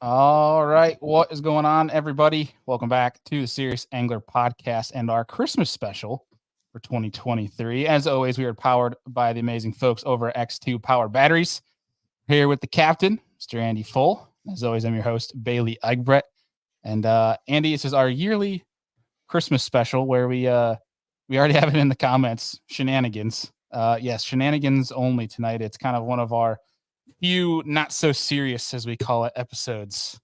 All right, what is going on, everybody? Welcome back to the Serious Angler Podcast and our Christmas special for 2023. As always, we are powered by the amazing folks over at X2 Power Batteries. Here with the captain, Mr. Andy Full. As always, I'm your host, Bailey Egbrett. And Andy, this is our yearly Christmas special where we already have it in the comments, shenanigans. Yes, shenanigans only tonight. It's kind of one of our few not so serious, as we call it, episodes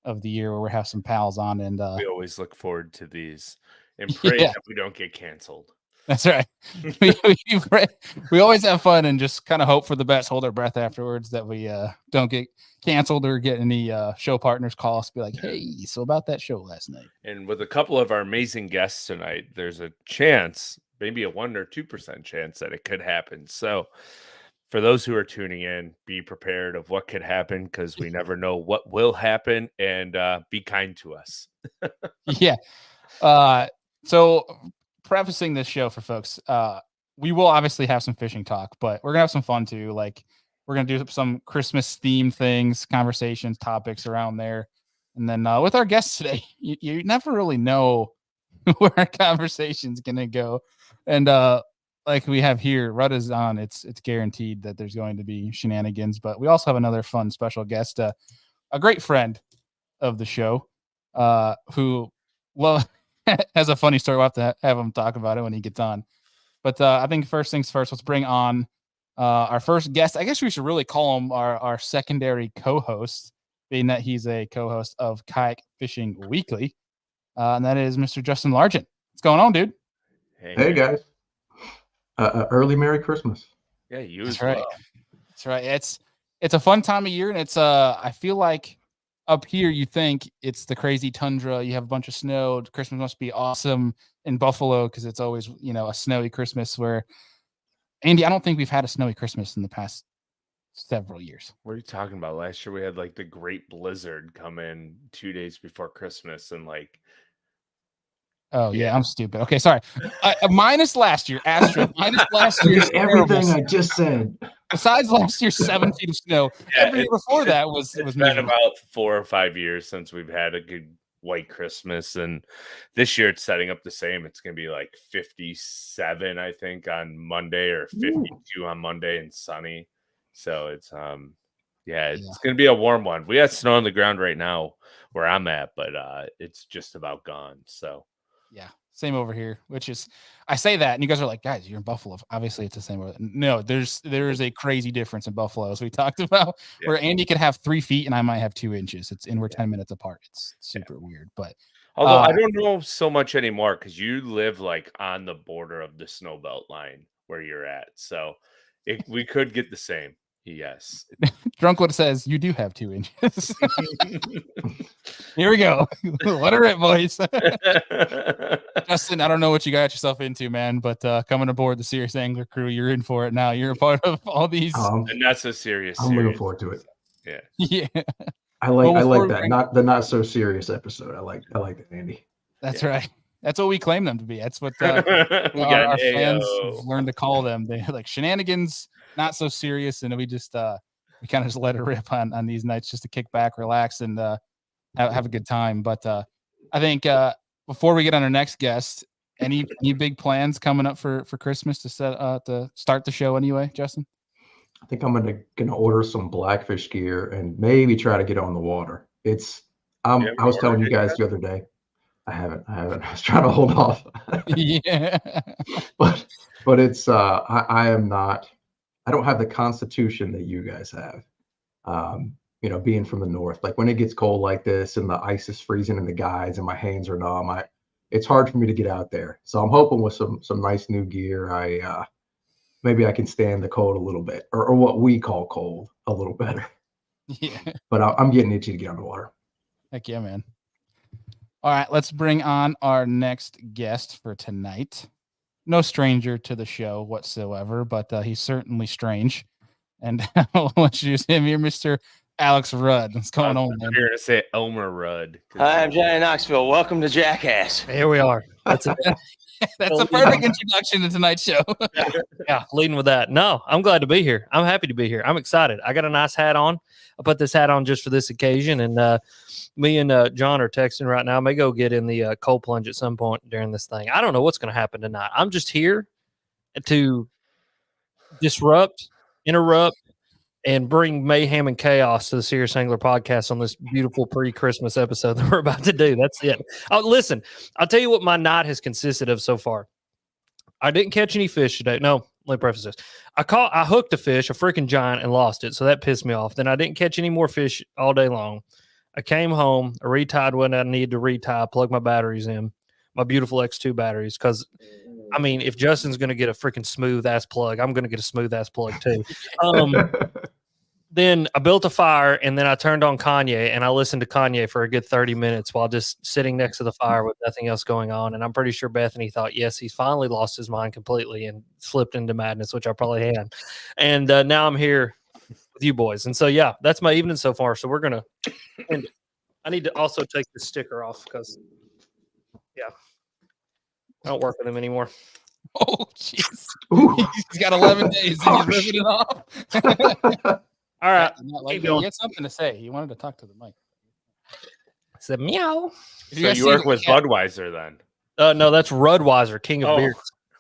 of the year where we have some pals on, and we always look forward to these and pray that we don't get canceled. That's right. we always have fun and just kind of hope for the best, hold our breath afterwards that we don't get canceled or get any show partners call us, be like, hey, so about that show last night. And with a couple of our amazing guests tonight, there's a chance, maybe a 1 or 2% chance that it could happen. So for those who are tuning in, be prepared of what could happen, because we never know what will happen, and be kind to us. Yeah. So prefacing this show for folks, we will obviously have some fishing talk, but we're gonna have some fun too. Like, we're gonna do some Christmas themed things, conversations, topics around there. And then with our guests today, you never really know where our conversation's gonna go. And like we have here, Rudd is on. It's guaranteed that there's going to be shenanigans. But we also have another fun special guest, a great friend of the show, who has a funny story. We'll have to have him talk about it when he gets on. But I think first things first, let's bring on our first guest. I guess we should really call him our secondary co-host, being that he's a co-host of Kayak Fishing Weekly. And that is Mr. Justin Largent. What's going on, dude? Hey guys. Early Merry Christmas. Yeah, you That's as right. well. That's right. It's a fun time of year, and it's I feel like up here you think it's the crazy tundra. You have a bunch of snow. Christmas must be awesome in Buffalo because it's always, a snowy Christmas. Where, Andy, I don't think we've had a snowy Christmas in the past several years. What are you talking about? Last year we had like the great blizzard come in 2 days before Christmas, and like. Oh yeah, I'm stupid. Okay, sorry. Minus last year, asterisk. Minus last year. Everything I just said. Besides last year's 7 feet of snow, every year before that was been about 4 or 5 years since we've had a good white Christmas, and this year it's setting up the same. It's gonna be like 57, I think, on Monday, or 52 on Monday, and sunny. So it's it's gonna be a warm one. We have snow on the ground right now where I'm at, but it's just about gone. So. Yeah, same over here, which is, I say that and you guys are like, guys, you're in Buffalo. Obviously it's the same. No, there is a crazy difference in Buffalo, as we talked about, where Andy could have 3 feet and I might have 2 inches. We're 10 minutes apart. It's super weird. But although I don't know so much anymore, because you live like on the border of the snow belt line where you're at. So we could get the same. Yes. Drunkwood says you do have 2 inches. Here we go. What a rip, boys. Justin, I don't know what you got yourself into, man, but coming aboard the Serious Angler crew, you're in for it now. You're a part of all these. And that's so serious. I'm looking forward to it. Yeah. I like that. Not the not so serious episode. I like that, Andy. That's right. That's what we claim them to be. That's what our fans learned to call them. They're like shenanigans, not so serious, and we just we kind of just let it rip on these nights just to kick back, relax, and have a good time. But I think before we get on our next guest, any big plans coming up for Christmas to start the show anyway, Justin? I think I'm gonna order some Blackfish gear and maybe try to get on the water. I was telling you guys the other day. I haven't. I was trying to hold off. Yeah. But it's I am not. I don't have the constitution that you guys have. Being from the north, like when it gets cold like this and the ice is freezing in the guides and my hands are numb, it's hard for me to get out there. So I'm hoping with some nice new gear, maybe I can stand the cold a little bit, or what we call cold a little better. Yeah. But I'm getting itchy to get on the water. Heck yeah, man. All right, let's bring on our next guest for tonight. No stranger to the show whatsoever, but he's certainly strange. And I'll introduce him here, Mr. Alex Rudd. What's going on, man? You're going to say Elmer Rudd. Hi, I'm Johnny Knoxville. Welcome to Jackass. Here we are. That's it. That's a perfect introduction to tonight's show. Yeah, leading with that. No, I'm glad to be here. I'm happy to be here. I'm excited. I got a nice hat on. I put this hat on just for this occasion, and me and John are texting right now. I may go get in the cold plunge at some point during this thing. I don't know what's going to happen tonight. I'm just here to disrupt, interrupt, and bring mayhem and chaos to the Serious Angler podcast on this beautiful pre-Christmas episode that we're about to do. That's it. Listen, I'll tell you what my night has consisted of so far. I didn't catch any fish today. No, let me preface this. I hooked a fish, a freaking giant, and lost it. So that pissed me off. Then I didn't catch any more fish all day long. I came home, I retied when I needed to retie, plugged my batteries in, my beautiful X2 batteries. Because, I mean, if Justin's going to get a freaking smooth ass plug, I'm going to get a smooth ass plug too. Then I built a fire, and then I turned on Kanye, and I listened to Kanye for a good 30 minutes while just sitting next to the fire with nothing else going on. And I'm pretty sure Bethany thought, yes, he's finally lost his mind completely and slipped into madness, which I probably had. And now I'm here with you boys. And so, yeah, that's my evening so far. So we're going to end it. I need to also take the sticker off because, yeah, I don't work with him anymore. Oh, jeez. He's got 11 days and he's ripping it off. All right. Like, he had something to say. He wanted to talk to the mic. I said, meow. So you work with Budweiser then? No, that's Rudweiser, King of Beers.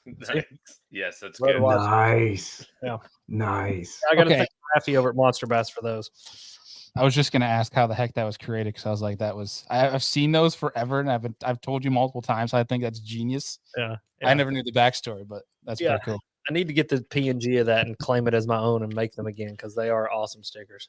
Nice. Yes, that's Rudweiser. good. Nice. Yeah. Nice. I got to thank Raffy over at Monster Bass for those. I was just gonna ask how the heck that was created because I was like, I've seen those forever, and I've told you multiple times. I think that's genius. Yeah. I never knew the backstory, but that's pretty cool. I need to get the PNG of that and claim it as my own and make them again because they are awesome stickers.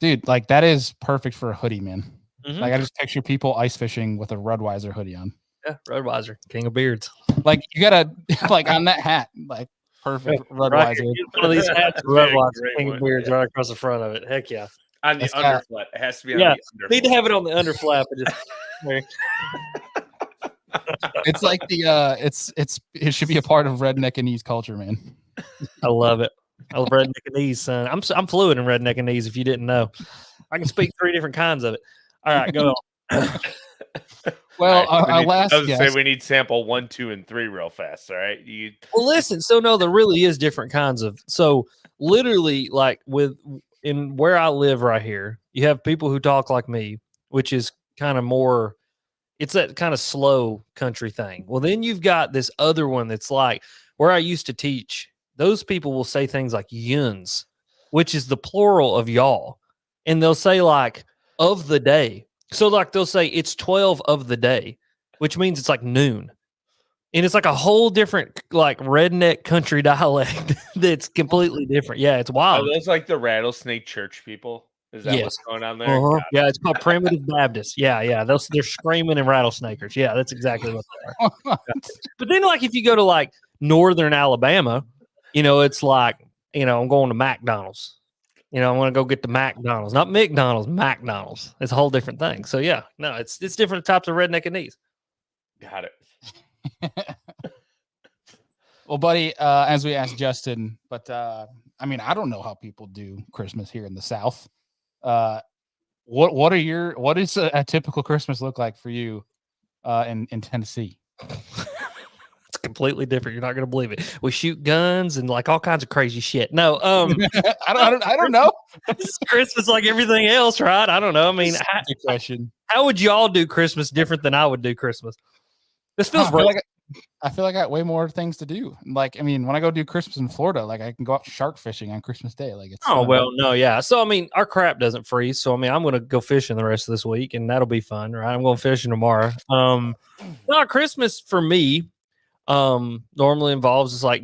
Dude, like that is perfect for a hoodie, man. Mm-hmm. Like I just picture people ice fishing with a Rudweiser hoodie on. Yeah, Rudweiser, King of Beards. Like you gotta like on that hat, like perfect Rudweiser. Right, one of these hats, Rudweiser, King of Beards, right across the front of it. Heck yeah. On the underflap. It has to be on the underflap. Need to have it on the underflap. It's like it should be a part of redneck-a-knees culture, man. I love it. I love redneck-a-knees, son. I'm fluent in redneck-a-knees if you didn't know. I can speak 3 different kinds of it. All right, go on. Well, right, last I was say we need sample 1, 2, and 3 real fast. All right. Well, listen. So no, there really is different kinds of. So literally, like in where I live right here, you have people who talk like me, which is kind of more. It's that kind of slow country thing. Well, then you've got this other one that's like where I used to teach. Those people will say things like yuns, which is the plural of y'all, and they'll say like of the day. So like they'll say it's 12 of the day, which means it's like noon. And it's like a whole different like redneck country dialect that's completely different. Yeah, it's wild. Are those like the rattlesnake church people? Is that what's going on there? Uh-huh. Yeah, it's called Primitive Baptist. Yeah. They're screaming and rattlesnakers. Yeah, that's exactly what they are. Yeah. But then like if you go to like northern Alabama, it's like, I'm going to McDonald's. I want to go get the McDonald's, not McDonald's, McDonald's. It's a whole different thing. So yeah, no, it's different types of redneck-a-knees. Got it. Well, buddy, as we asked Justin, but I mean, I don't know how people do Christmas here in the South. What is a typical Christmas look like for you in Tennessee? It's completely different. You're not going to believe it. We shoot guns and like all kinds of crazy shit. No, I don't know. It's Christmas like everything else, right? I don't know. I mean, how would y'all do Christmas different than I would do Christmas? This feels I feel like I got way more things to do. Like, I mean, when I go do Christmas in Florida, like I can go out shark fishing on Christmas Day. Like it's no, yeah. So I mean, our crap doesn't freeze. So I mean, I'm gonna go fishing the rest of this week, and that'll be fun, right? I'm going fishing tomorrow. Christmas for me, normally involves is like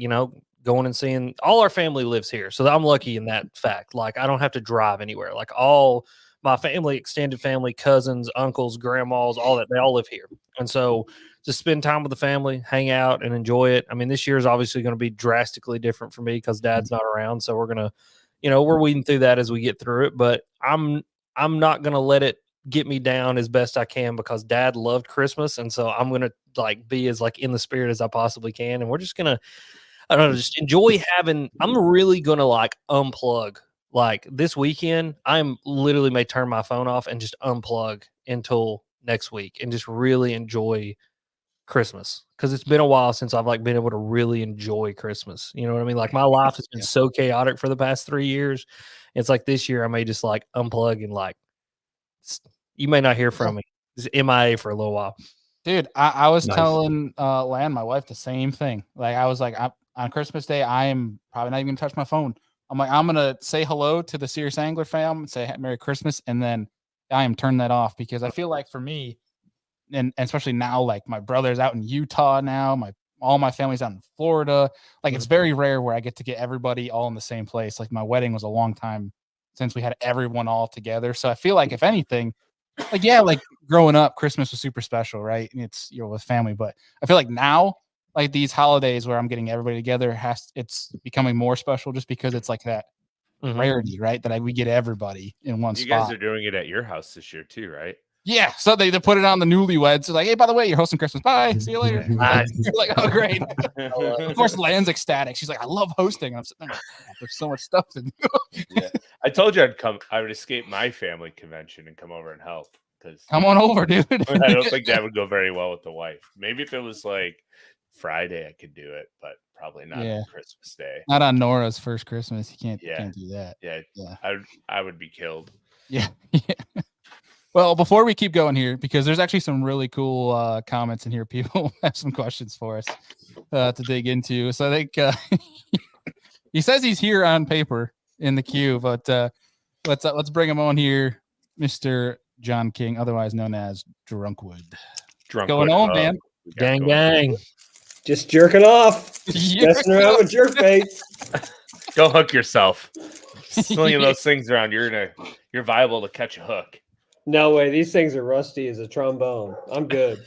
going and seeing. All our family lives here, so I'm lucky in that fact. Like I don't have to drive anywhere. Like all my family, extended family, cousins, uncles, grandmas, all that, they all live here, and so. Just spend time with the family, hang out, and enjoy it. I mean, this year is obviously going to be drastically different for me because Dad's not around. So we're gonna, we're weeding through that as we get through it. But I'm not gonna let it get me down as best I can because Dad loved Christmas, and so I'm gonna like be as like in the spirit as I possibly can. And we're just gonna, I don't know, just enjoy having. I'm really gonna like unplug. Like this weekend, I'm literally may turn my phone off and just unplug until next week and just really enjoy Christmas because it's been a while since I've like been able to really enjoy Christmas. You know what I mean? Like my life has been so chaotic for the past 3 years. It's like this year I may just like unplug and like you may not hear from me. Just MIA for a little while. Dude, I was Nice. telling Lan, my wife, the same thing. Like I was like, on Christmas Day, I am probably not even gonna touch my phone. I'm like, I'm gonna say hello to the Serious Angler fam and say Merry Christmas, and then I am turning that off because I feel like for me, and especially now, like my brother's out in Utah now, all my family's out in Florida. Like it's very rare where I get to get everybody all in the same place. Like my wedding was a long time since we had everyone all together. So I feel like if anything, like yeah, like growing up, Christmas was super special, right? And you're with family, but I feel like now, like these holidays where I'm getting everybody together, it's becoming more special just because it's like that rarity, right? That we get everybody in one You spot. guys are doing it at your house this year too, right? Yeah, so they put it on the newlyweds. Like, hey, by the way, you're hosting Christmas. Bye. See you later. You're like, oh, great. Of course, Lan's ecstatic. She's like, I love hosting. I'm sitting there, there's so much stuff to do. Yeah. I told you I would escape my family convention and come over and help. Because come on over, dude. I don't think that would go very well with the wife. Maybe if it was like Friday, I could do it, but probably not on Christmas Day. Not on Nora's first Christmas. You can't do that. Yeah. I would be killed. Yeah. Well, before we keep going here, because there's actually some really cool comments in here. People have some questions for us to dig into. So I think he says he's here on paper in the queue, but let's bring him on here, Mr. John King, otherwise known as Drunkwood. Going on, man? Gang. Just jerking off. Messing around with jerk baits. Go hook yourself. Slinging those things around, you're viable to catch a hook. No way. These things are rusty as a trombone. I'm good.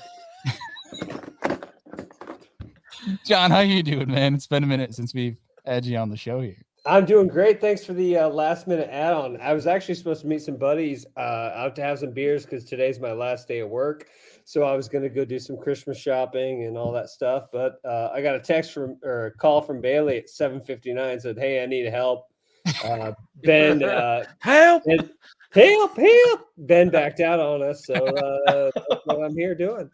John, how you doing, man? It's been a minute since we've had you on the show here. I'm doing great. Thanks for the last minute add-on. I was actually supposed to meet some buddies out to have some beers because today's my last day at work. So I was going to go do some Christmas shopping and all that stuff. But I got a call from Bailey at 7:59. Said, "Hey, I need help." Ben, help! Help! Ben backed out on us, so that's what I'm here doing.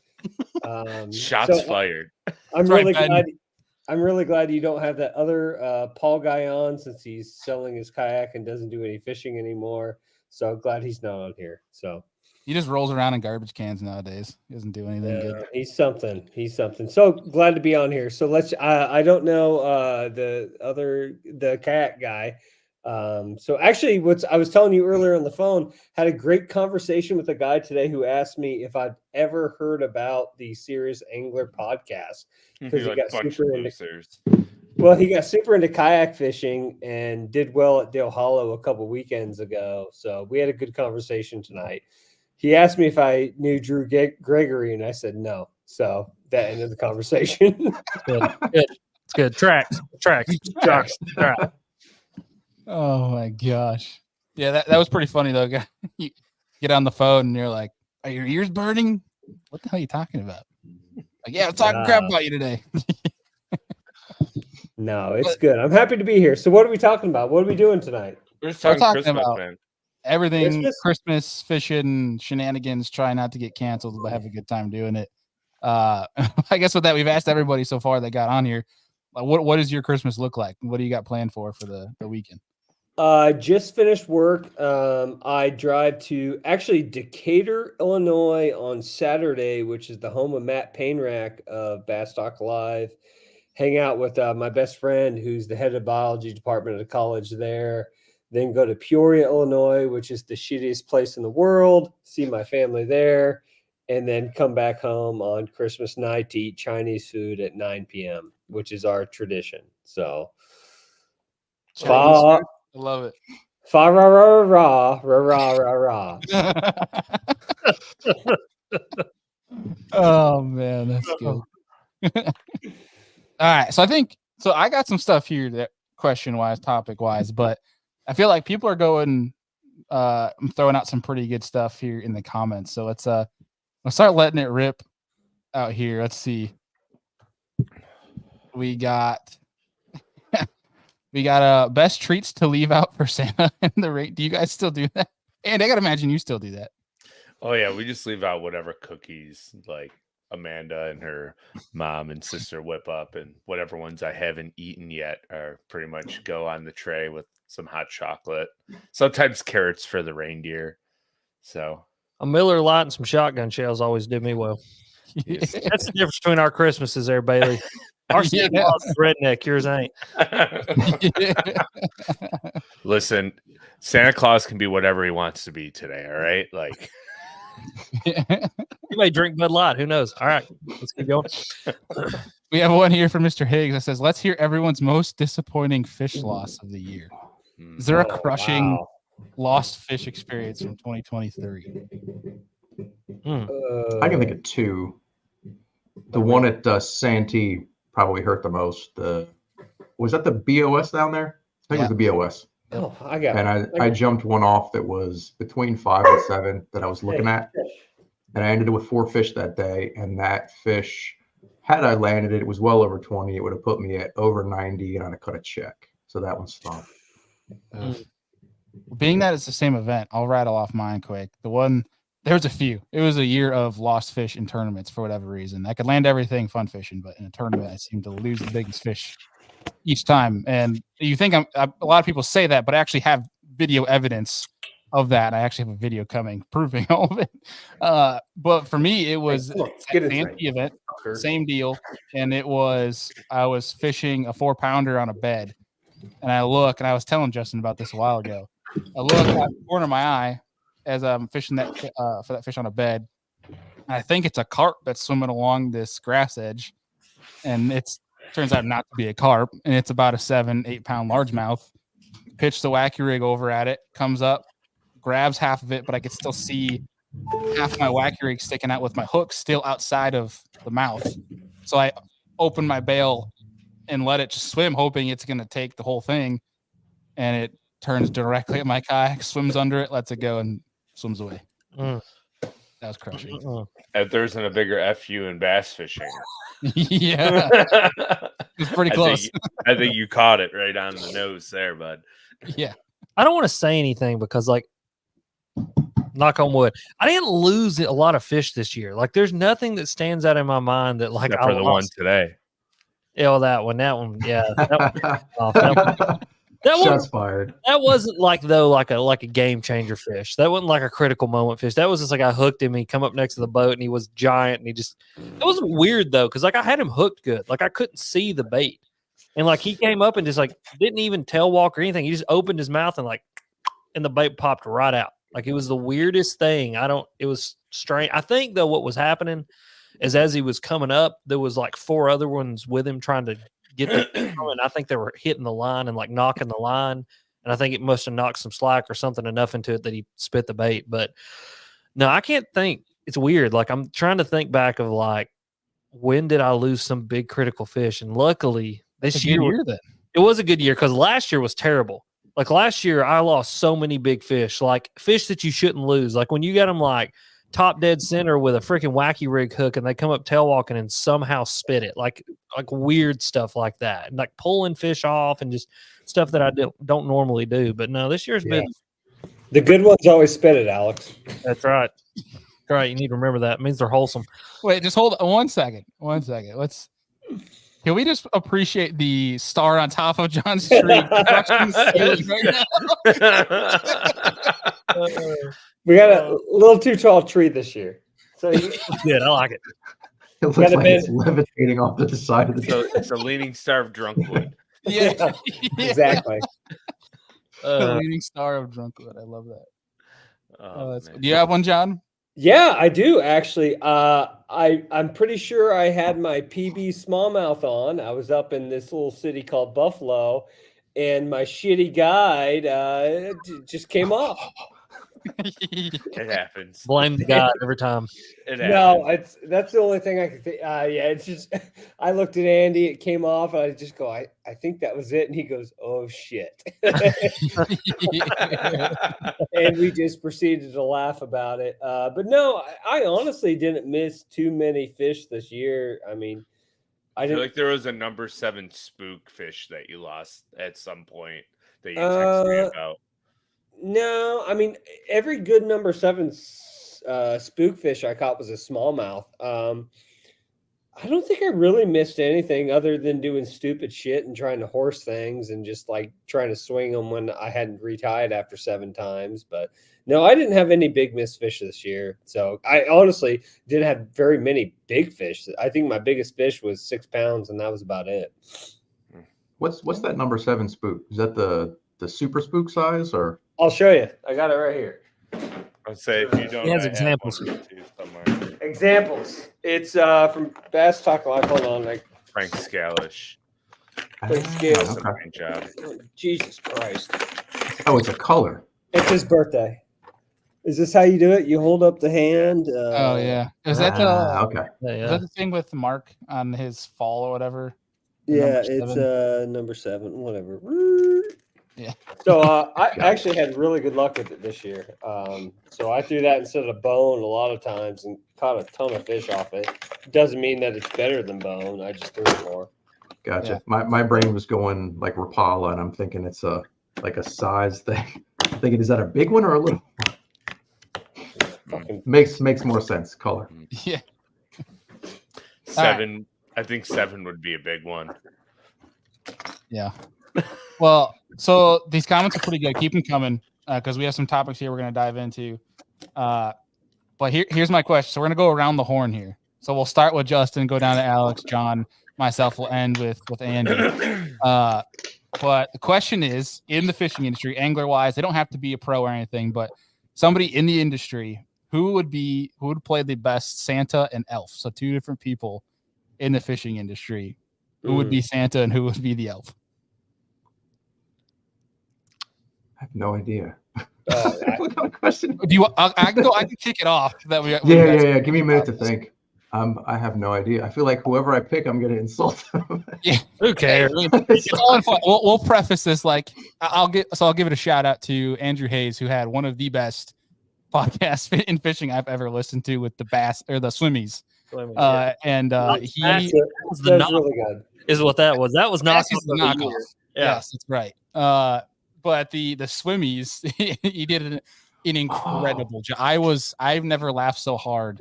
Shots fired. I'm really glad you don't have that other Paul guy on since he's selling his kayak and doesn't do any fishing anymore. So glad he's not on here. So he just rolls around in garbage cans nowadays. He doesn't do anything good. He's something. So glad to be on here. So I don't know the kayak guy. So actually I was telling you earlier on the phone, had a great conversation with a guy today who asked me if I'd ever heard about the Serious Angler podcast because he got super into kayak fishing and did well at Dale Hollow a couple weekends ago. So we had a good conversation tonight. He asked me if I knew Drew Gregory and I said no. So that ended the conversation. Good. It's good. Tracks. Oh my gosh. Yeah, that was pretty funny though. You get on the phone and you're like, are your ears burning? What the hell are you talking about? Like, yeah, I'm talking crap about you today. No, it's good. I'm happy to be here. So what are we talking about? What are we doing tonight? We're talking Christmas, about man. Everything Christmas fishing shenanigans. Try not to get canceled, but have a good time doing it. I guess with that, we've asked everybody so far that got on here. What does your Christmas look like? What do you got planned for the weekend? Just finished work. I drive to actually Decatur, Illinois on Saturday, which is the home of Matt Painrack of Bass Talk Live. Hang out with my best friend, who's the head of biology department at a college there. Then go to Peoria, Illinois, which is the shittiest place in the world. See my family there. And then come back home on Christmas night to eat Chinese food at 9 p.m., which is our tradition. So, I love it. Fa ra ra ra ra ra ra ra. Oh man, that's good. All right, so I got some stuff here that question wise, topic wise, but I feel like people are going. I'm throwing out some pretty good stuff here in the comments, so let's start letting it rip out here. Let's see. We got best treats to leave out for Santa and the rate. Do you guys still do that? And I gotta imagine you still do that. Oh yeah, we just leave out whatever cookies like Amanda and her mom and sister whip up, and whatever ones I haven't eaten yet are pretty much go on the tray with some hot chocolate. Sometimes carrots for the reindeer. So A Miller Lite and some shotgun shells always do me well. yes. That's the difference between our Christmases there, Bailey. Our Santa Claus is redneck, yours ain't. Listen, Santa Claus can be whatever he wants to be today. All right, like You may drink Bud Light. Who knows? All right, let's keep going. We have one here from Mr. Higgs that says, "Let's hear everyone's most disappointing fish loss of the year. Is there a crushing lost fish experience from 2023?" I can think of two. The one at Santee probably hurt the most. Was that the BOS down there? I think it was the BOS. Oh, I got. And I jumped one off that was between 5 and 7 that I was looking at, and I ended up with 4 fish that day. And that fish, had I landed it, it was well over 20. It would have put me at over 90, and I'd have cut a check. So that one stunk. Being that it's the same event, I'll rattle off mine quick. There was a few. It was a year of lost fish in tournaments for whatever reason. I could land everything fun fishing, but in a tournament, I seem to lose the biggest fish each time. And you think a lot of people say that, but I actually have video evidence of that. I actually have a video coming proving all of it. But for me, it was a Santee event, same deal. And I was fishing a 4-pounder on a bed. And I look, and I was telling Justin about this a while ago. I look at the corner of my eye as I'm fishing for that fish on a bed. And I think it's a carp that's swimming along this grass edge. And turns out not to be a carp. And it's about a 7-8 pound largemouth. Pitch the wacky rig over at it, comes up, grabs half of it, but I could still see half of my wacky rig sticking out with my hook still outside of the mouth. So I open my bail and let it just swim, hoping it's going to take the whole thing. And it turns directly at my kayak, swims under it, lets it go, and swims away. That was crushing. If there isn't a bigger FU in bass fishing. Yeah. It's pretty close. I think you caught it right on the nose there, bud. Yeah. I don't want to say anything because, like, knock on wood, I didn't lose a lot of fish this year. Like, there's nothing that stands out in my mind that, like, except for the one today. Yeah, that one, yeah. That Shots fired. That wasn't like a game changer fish. That wasn't like a critical moment fish. That was just like I hooked him. He come up next to the boat and he was giant. And it wasn't weird though, because like I had him hooked good. Like I couldn't see the bait, and like he came up and just like didn't even tail walk or anything. He just opened his mouth and the bait popped right out. Like it was the weirdest thing. It was strange. I think though what was happening is as he was coming up, there was like 4 other ones with him trying to get the and I think they were hitting the line and like knocking the line, and I think it must have knocked some slack or something enough into it that he spit the bait. But no, I can't think. It's weird. Like I'm trying to think back of like when did I lose some big critical fish, and luckily this year it was a good year because last year was terrible. Like last year I lost so many big fish, like fish that you shouldn't lose. Like when you got them like top dead center with a freaking wacky rig hook and they come up tail walking and somehow spit it, like weird stuff like that, and like pulling fish off and just stuff that I don't normally do. But no, this year's been the good ones always spit it, Alex. That's right. Right, you need to remember that. It means they're wholesome. Wait, just hold on 1 second. Can we just appreciate the star on top of John's tree? We got a little too tall tree this year. So good, I like it. It looks like it's levitating off to the side of the tree. It's a leaning star of drunkwood. Yeah. Exactly. The leaning star of drunkwood. I love that. Do you have one, John? Yeah, I do actually. I'm pretty sure I had my PB smallmouth on. I was up in this little city called Buffalo, and my shitty guide just came off. It happens. Blame the guy every time. That's the only thing I could think. It's just I looked at Andy, it came off, and I just go, I think that was it, and he goes, "Oh shit," and we just proceeded to laugh about it. But no, I honestly didn't miss too many fish this year. I mean, I feel like there was a number 7 spook fish that you lost at some point that you texted me about. No, I mean every good number 7 spook fish I caught was a smallmouth. I don't think I really missed anything other than doing stupid shit and trying to horse things and just like trying to swing them when I hadn't retied after 7 times. But no, I didn't have any big missed fish this year. So I honestly didn't have very many big fish. I think my biggest fish was 6 pounds, and that was about it. What's that number 7 spook? Is that the super spook size or? I'll show you. I got it right here. I'd say if you don't, He has I have examples. one or two somewhere. Examples. It's from Bass Talk Live. Hold on. Like, Frank Scalish. scale. That's a Okay. great job. Jesus Christ. Oh, it's a color. It's his birthday. Is this how you do it? You hold up the hand. Oh yeah, is that Okay. is that the thing with Mark on his fall or whatever? Yeah, Number it's 7? number 7, whatever. Yeah. So I actually had really good luck with it this year. So I threw that instead of bone a lot of times and caught a ton of fish off it. Doesn't mean that it's better than bone. I just threw it more. Gotcha. Yeah. My brain was going like Rapala, and I'm thinking it's a size thing. I'm thinking, is that a big one or a little? Fucking Makes more sense. Color. Yeah. 7. I think 7 would be a big one. Yeah. Well, so these comments are pretty good. Keep them coming because we have some topics here we're going to dive into. But here's my question. So we're going to go around the horn here. So we'll start with Justin, go down to Alex, John, myself. Will end with Andy. But the question is, in the fishing industry, angler-wise, they don't have to be a pro or anything, but somebody in the industry, who would play the best Santa and elf? So 2 different people in the fishing industry. Who would be Santa and who would be the elf? I have no idea. I- What kind of question? Do you? I can go. I can kick it off. That we. Yeah. Give me a minute to think. I have no idea. I feel like whoever I pick, I'm gonna insult them. Yeah. Who cares? It's all in fun. We'll preface this like I'll give it a shout out to Andrew Hayes, who had one of the best podcasts in fishing I've ever listened to with the bass or the swimmies. And he was the That's knock really good. is what that was. That was Bass knockoff. is the of the knockoff. year. Yeah. Yes, that's right. But the swimmies, he did an incredible job. I've never laughed so hard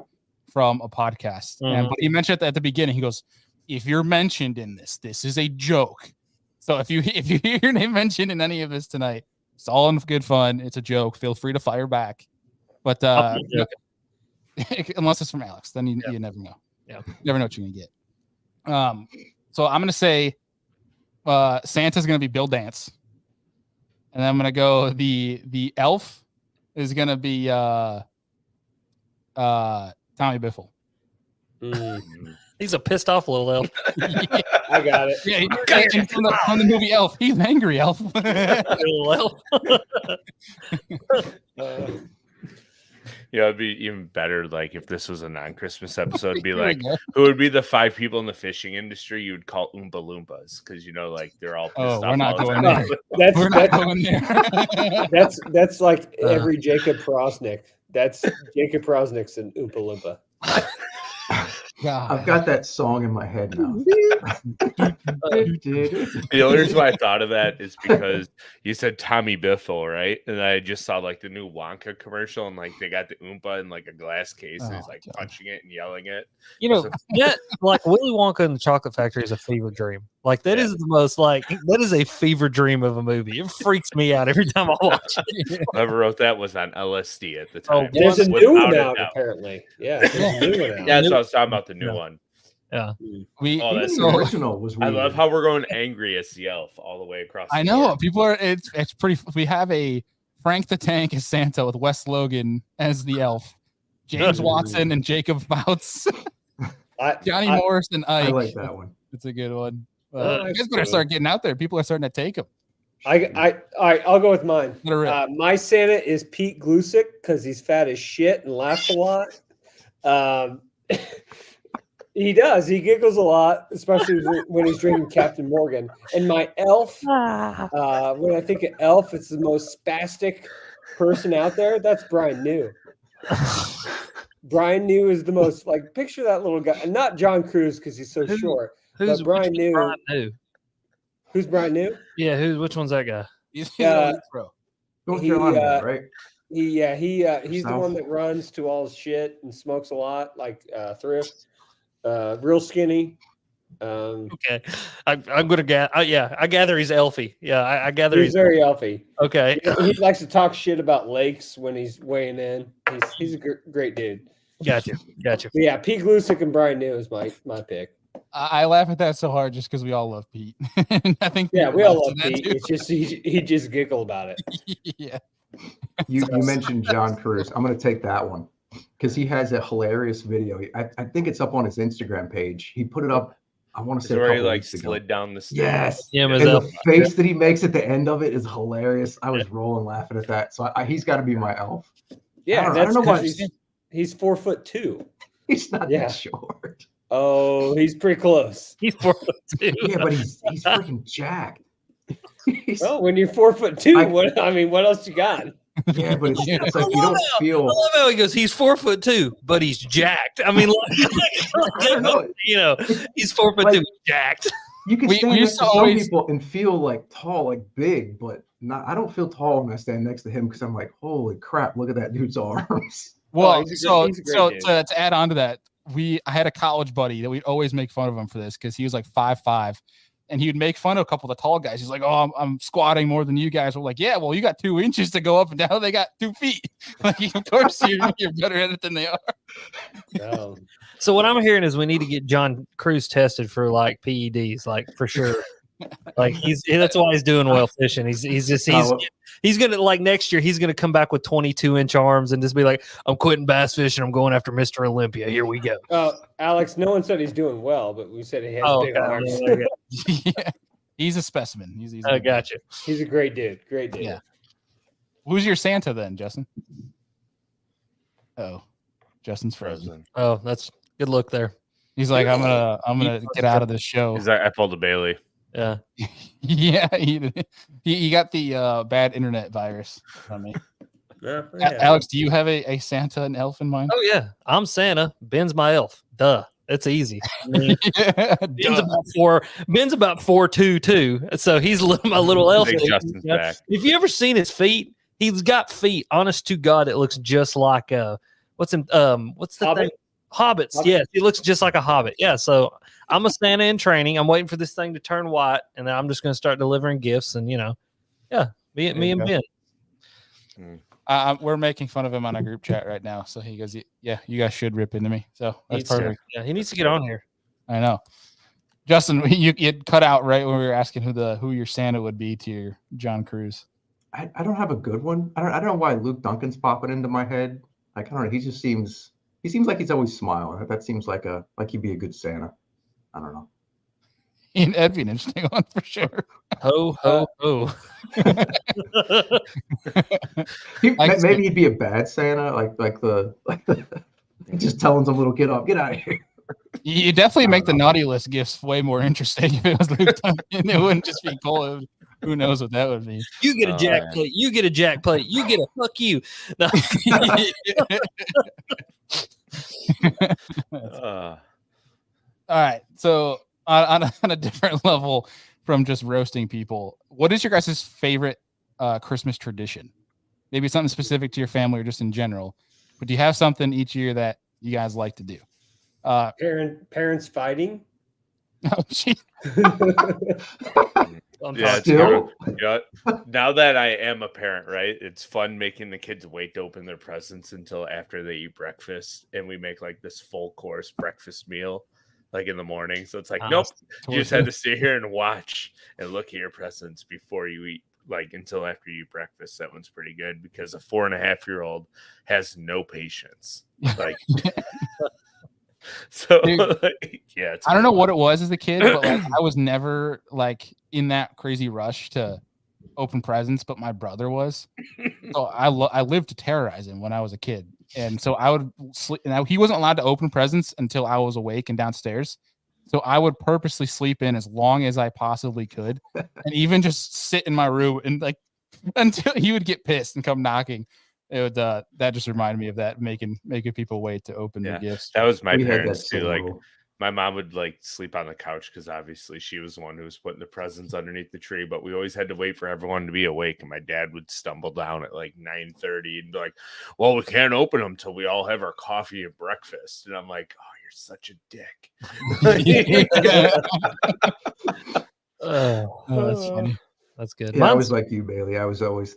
from a podcast. And but he mentioned at the beginning, he goes, if you're mentioned in this is a joke. So if you hear your name mentioned in any of this tonight, it's all in good fun. It's a joke. Feel free to fire back. But unless it's from Alex, then you never know. Yeah. You never know what you're gonna get. So I'm gonna say Santa's gonna be Bill Dance. And then I'm gonna go the elf is gonna be Tommy Biffle. He's a pissed off little elf. I got it. Yeah, and from the movie Elf, he's an angry elf. Little elf. Yeah, it'd be even better like if this was a non-Christmas episode. It'd be Here we like, go. who would be the 5 people in the fishing industry you would call Oompa Loompas? Because like they're all pissed off. we're not all the going time. there. That's We're not going there. that's like every Jacob Prosnick. That's Jacob Prosnick's an Oompa Loompa. God. I've got that song in my head now. The only reason why I thought of that is because you said Tommy Biffle, right? And I just saw like the new Wonka commercial, and like they got the Oompa in like a glass case, and he's like punching it and yelling it. Yeah, like Willy Wonka and the Chocolate Factory is a fever dream. Like that is the most that is a fever dream of a movie. It freaks me out every time I watch it. Whoever wrote that was on LSD at the time. There's a new one Without out, a doubt. apparently. Yeah, there's a new one out. Yeah, that's what I was talking about, the new one. Yeah. That's The original was I weird. love how we're going angry as the elf all the way across. I know people are. It's pretty. We have a Frank the Tank as Santa with Wes Logan as the elf, James Watson and Jacob Bouts, Johnny Morris and Ike. I like that one. It's a good one. You guys better start getting out there. People are starting to take them. All right, I'll go with mine. Let My Santa is Pete Glusick because he's fat as shit and laughs a lot. He does. He giggles a lot, especially when he's drinking Captain Morgan. And my elf, when I think of elf, it's the most spastic person out there. That's Brian New. Brian New is the most picture that little guy, and not John Cruise because he's so short. Who's Brian New? Brian New? Who's Brian New? Yeah, which one's that guy? He's North Carolina, right? He's the one that runs to all his shit and smokes a lot, like Thrift. real skinny. Okay, I'm gonna I gather he's elfy. Yeah, I gather He's very elfy. okay. He likes to talk shit about lakes when he's weighing in. He's a great dude. Gotcha. But yeah, Pete Glusick and Brian New is my pick. I laugh at that so hard just because we all love Pete. I think Yeah, Pete we all laughs love at that Pete. too. It's just he just giggle about it. Yeah. You mentioned John Cruz. I'm going to take that one because he has a hilarious video. I think it's up on his Instagram page. He put it up, I want to Is say a where he couple like weeks ago. slid down the stairs. Yes. Yeah, And the face that he makes at the end of it is hilarious. I was rolling laughing at that. So he's got to be my elf. Yeah, I don't know why he's 4'2". he's not Yeah. that short. Oh, he's pretty close. He's 4'2". Yeah, but he's freaking jacked. Oh, when you're 4'2", what else you got? Yeah, but it's like you don't feel. I love how he goes. He's 4'2", but he's jacked. I mean, I don't know. He's 4'2", jacked. You can stand we next used to to some always- people and feel like tall, like big, but not. I don't feel tall when I stand next to him because I'm like, holy crap, look at that dude's arms. Well, he's so a great dude. to add on to that, I had a college buddy that we'd always make fun of him for this because he was like 5'5", and he would make fun of a couple of the tall guys. He's like, "Oh, I'm squatting more than you guys." We're like, "Yeah, well, you got 2 inches to go up and down. They got 2 feet. Like, of course, you're better at it than they are." Oh. So what I'm hearing is we need to get John Cruz tested for like PEDs, like for sure. Like that's why he's doing well fishing. He's gonna like next year he's gonna come back with 22-inch arms and just be like, I'm quitting bass fishing. I'm going after Mr. Olympia. Here we go. Alex, no one said he's doing well, but we said he has big arms. Yeah. He's a specimen. He's I gotcha. He's a great dude. Great dude. Yeah. Who's your Santa then, Justin? Oh, Justin's frozen. Oh, that's good look there. He's like, I'm gonna get out of this show. He's like, I pulled a Bailey. Yeah. Yeah, he got the bad internet virus from me. Yeah. Alex, do you have a Santa and elf in mind? Oh yeah, I'm Santa. Ben's my elf. Duh. It's easy. I mean, Ben's about 4'2" too, so he's my little elf. Justin's back. If you ever seen his feet, he's got feet. Honest to God, it looks just like what's the thing? Hobbits. Yes, he looks just like a hobbit. Yeah, so I'm a Santa in training. I'm waiting for this thing to turn white, and then I'm just going to start delivering gifts. And me and Ben. We're making fun of him on a group chat right now. So he goes, "Yeah, you guys should rip into me." So that's perfect. Yeah, he needs to get on here. I know. Justin, you cut out right when we were asking who your Santa would be to your John Cruz. I don't have a good one. I don't know why Luke Duncan's popping into my head. Like, I don't know. He seems like he's always smiling. That seems like he'd be a good Santa. I don't know. That'd be an interesting one for sure. Ho ho ho. Maybe he'd be a bad Santa, like the just telling some little kid off, get out of here. You definitely make the naughty list gifts way more interesting if it was Luke Duncan. It wouldn't just be Cole. Who knows what that would be? You get a jack plate. You get a jack plate. You get a fuck you. No. All right. So on a different level from just roasting people, what is your guys' favorite Christmas tradition? Maybe something specific to your family or just in general. But do you have something each year that you guys like to do? Parents fighting. Oh, gee. Yeah, Still? Now that I am a parent, right? It's fun making the kids wait to open their presents until after they eat breakfast, and we make like this full course breakfast meal, like in the morning. So it's like, nope, you just had to sit here and watch and look at your presents before you eat, like until after you eat breakfast. That one's pretty good because a 4.5-year-old has no patience. Like. So Dude, yeah, I don't know what it was as a kid, but like I was never like in that crazy rush to open presents, but my brother was. So I lived to terrorize him when I was a kid, and so I would sleep. Now he wasn't allowed to open presents until I was awake and downstairs. So I would purposely sleep in as long as I possibly could, and even just sit in my room and like until he would get pissed and come knocking. It would that just reminded me of that making people wait to open their gifts. That was my parents too. Like my mom would like sleep on the couch because obviously she was the one who was putting the presents underneath the tree, but we always had to wait for everyone to be awake. And my dad would stumble down at like 9:30 and be like, well, we can't open them till we all have our coffee and breakfast. And I'm like, oh, you're such a dick. Oh, that's funny. That's good. Yeah, I was like you, Bailey. I was always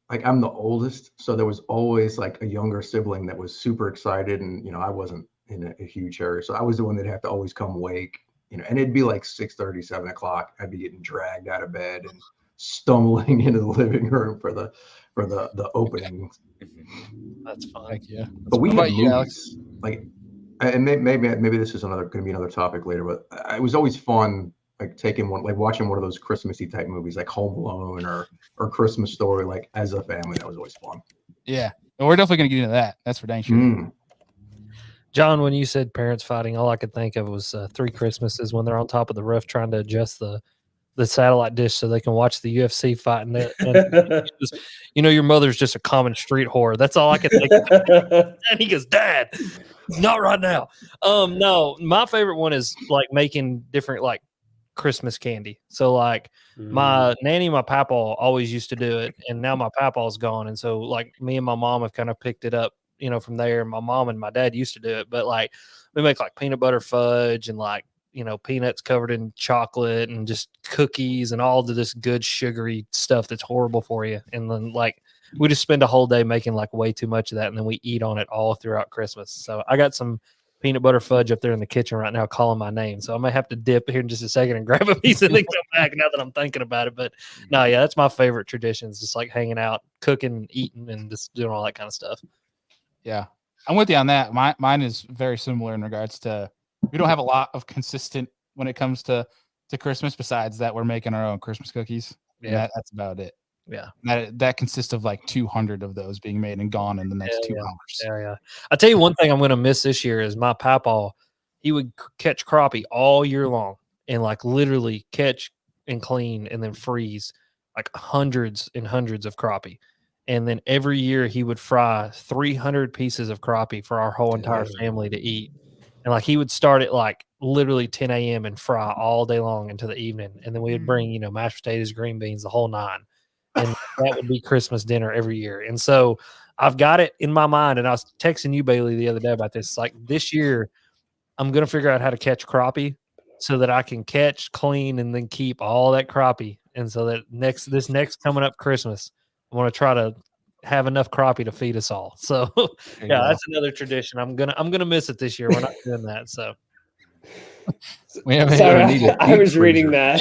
I'm the oldest, so there was always like a younger sibling that was super excited, and I wasn't in a huge hurry, so I was the one that'd have to always come wake, and it'd be like 6:30, 7 o'clock. I'd be getting dragged out of bed and stumbling into the living room for the opening. That's fun. Heck yeah. But we What had about you, Alex? movies, like, and maybe this is going to be another topic later, but it was always fun, like watching one of those Christmassy type movies, like Home Alone or Christmas Story, like as a family. That was always fun. Yeah. Well, we're definitely going to get into that. That's for dang sure. Mm. John, when you said parents fighting, all I could think of was 3 Christmases when they're on top of the roof trying to adjust the satellite dish so they can watch the UFC fight. And your mother's just a common street whore. That's all I could think of. And he goes, Dad, not right now. No, my favorite one is like making different like Christmas candy. So like my nanny, my papa always used to do it, and now my papa's gone. And so like me and my mom have kind of picked it up, from there. My mom and my dad used to do it, but like we make like peanut butter fudge and like, peanuts covered in chocolate and just cookies and all of this good sugary stuff that's horrible for you. And then like we just spend a whole day making like way too much of that, and then we eat on it all throughout Christmas. So I got some peanut butter fudge up there in the kitchen right now calling my name. So I may have to dip here in just a second and grab a piece and then come back now that I'm thinking about it. But no, yeah, that's my favorite traditions, just like hanging out, cooking, eating, and just doing all that kind of stuff. Yeah. I'm with you on that. Mine is very similar in regards to, we don't have a lot of consistent when it comes to Christmas, besides that we're making our own Christmas cookies. Yeah. That's about it. Yeah. That consists of like 200 of those being made and gone in the next 2 hours. Yeah. I'll tell you one thing I'm going to miss this year is my papa. He would catch crappie all year long and like literally catch and clean and then freeze like hundreds and hundreds of crappie. And then every year he would fry 300 pieces of crappie for our whole entire family to eat. And like he would start at like literally 10 a.m. and fry all day long into the evening. And then we would bring, mashed potatoes, green beans, the whole 9. And that would be Christmas dinner every year. And so I've got it in my mind. And I was texting you, Bailey, the other day about this. Like this year, I'm going to figure out how to catch crappie so that I can catch, clean, and then keep all that crappie. And so that this next coming up Christmas, I want to try to have enough crappie to feed us all. So yeah, that's another tradition. I'm gonna miss it this year. We're not doing that. So I was reading that.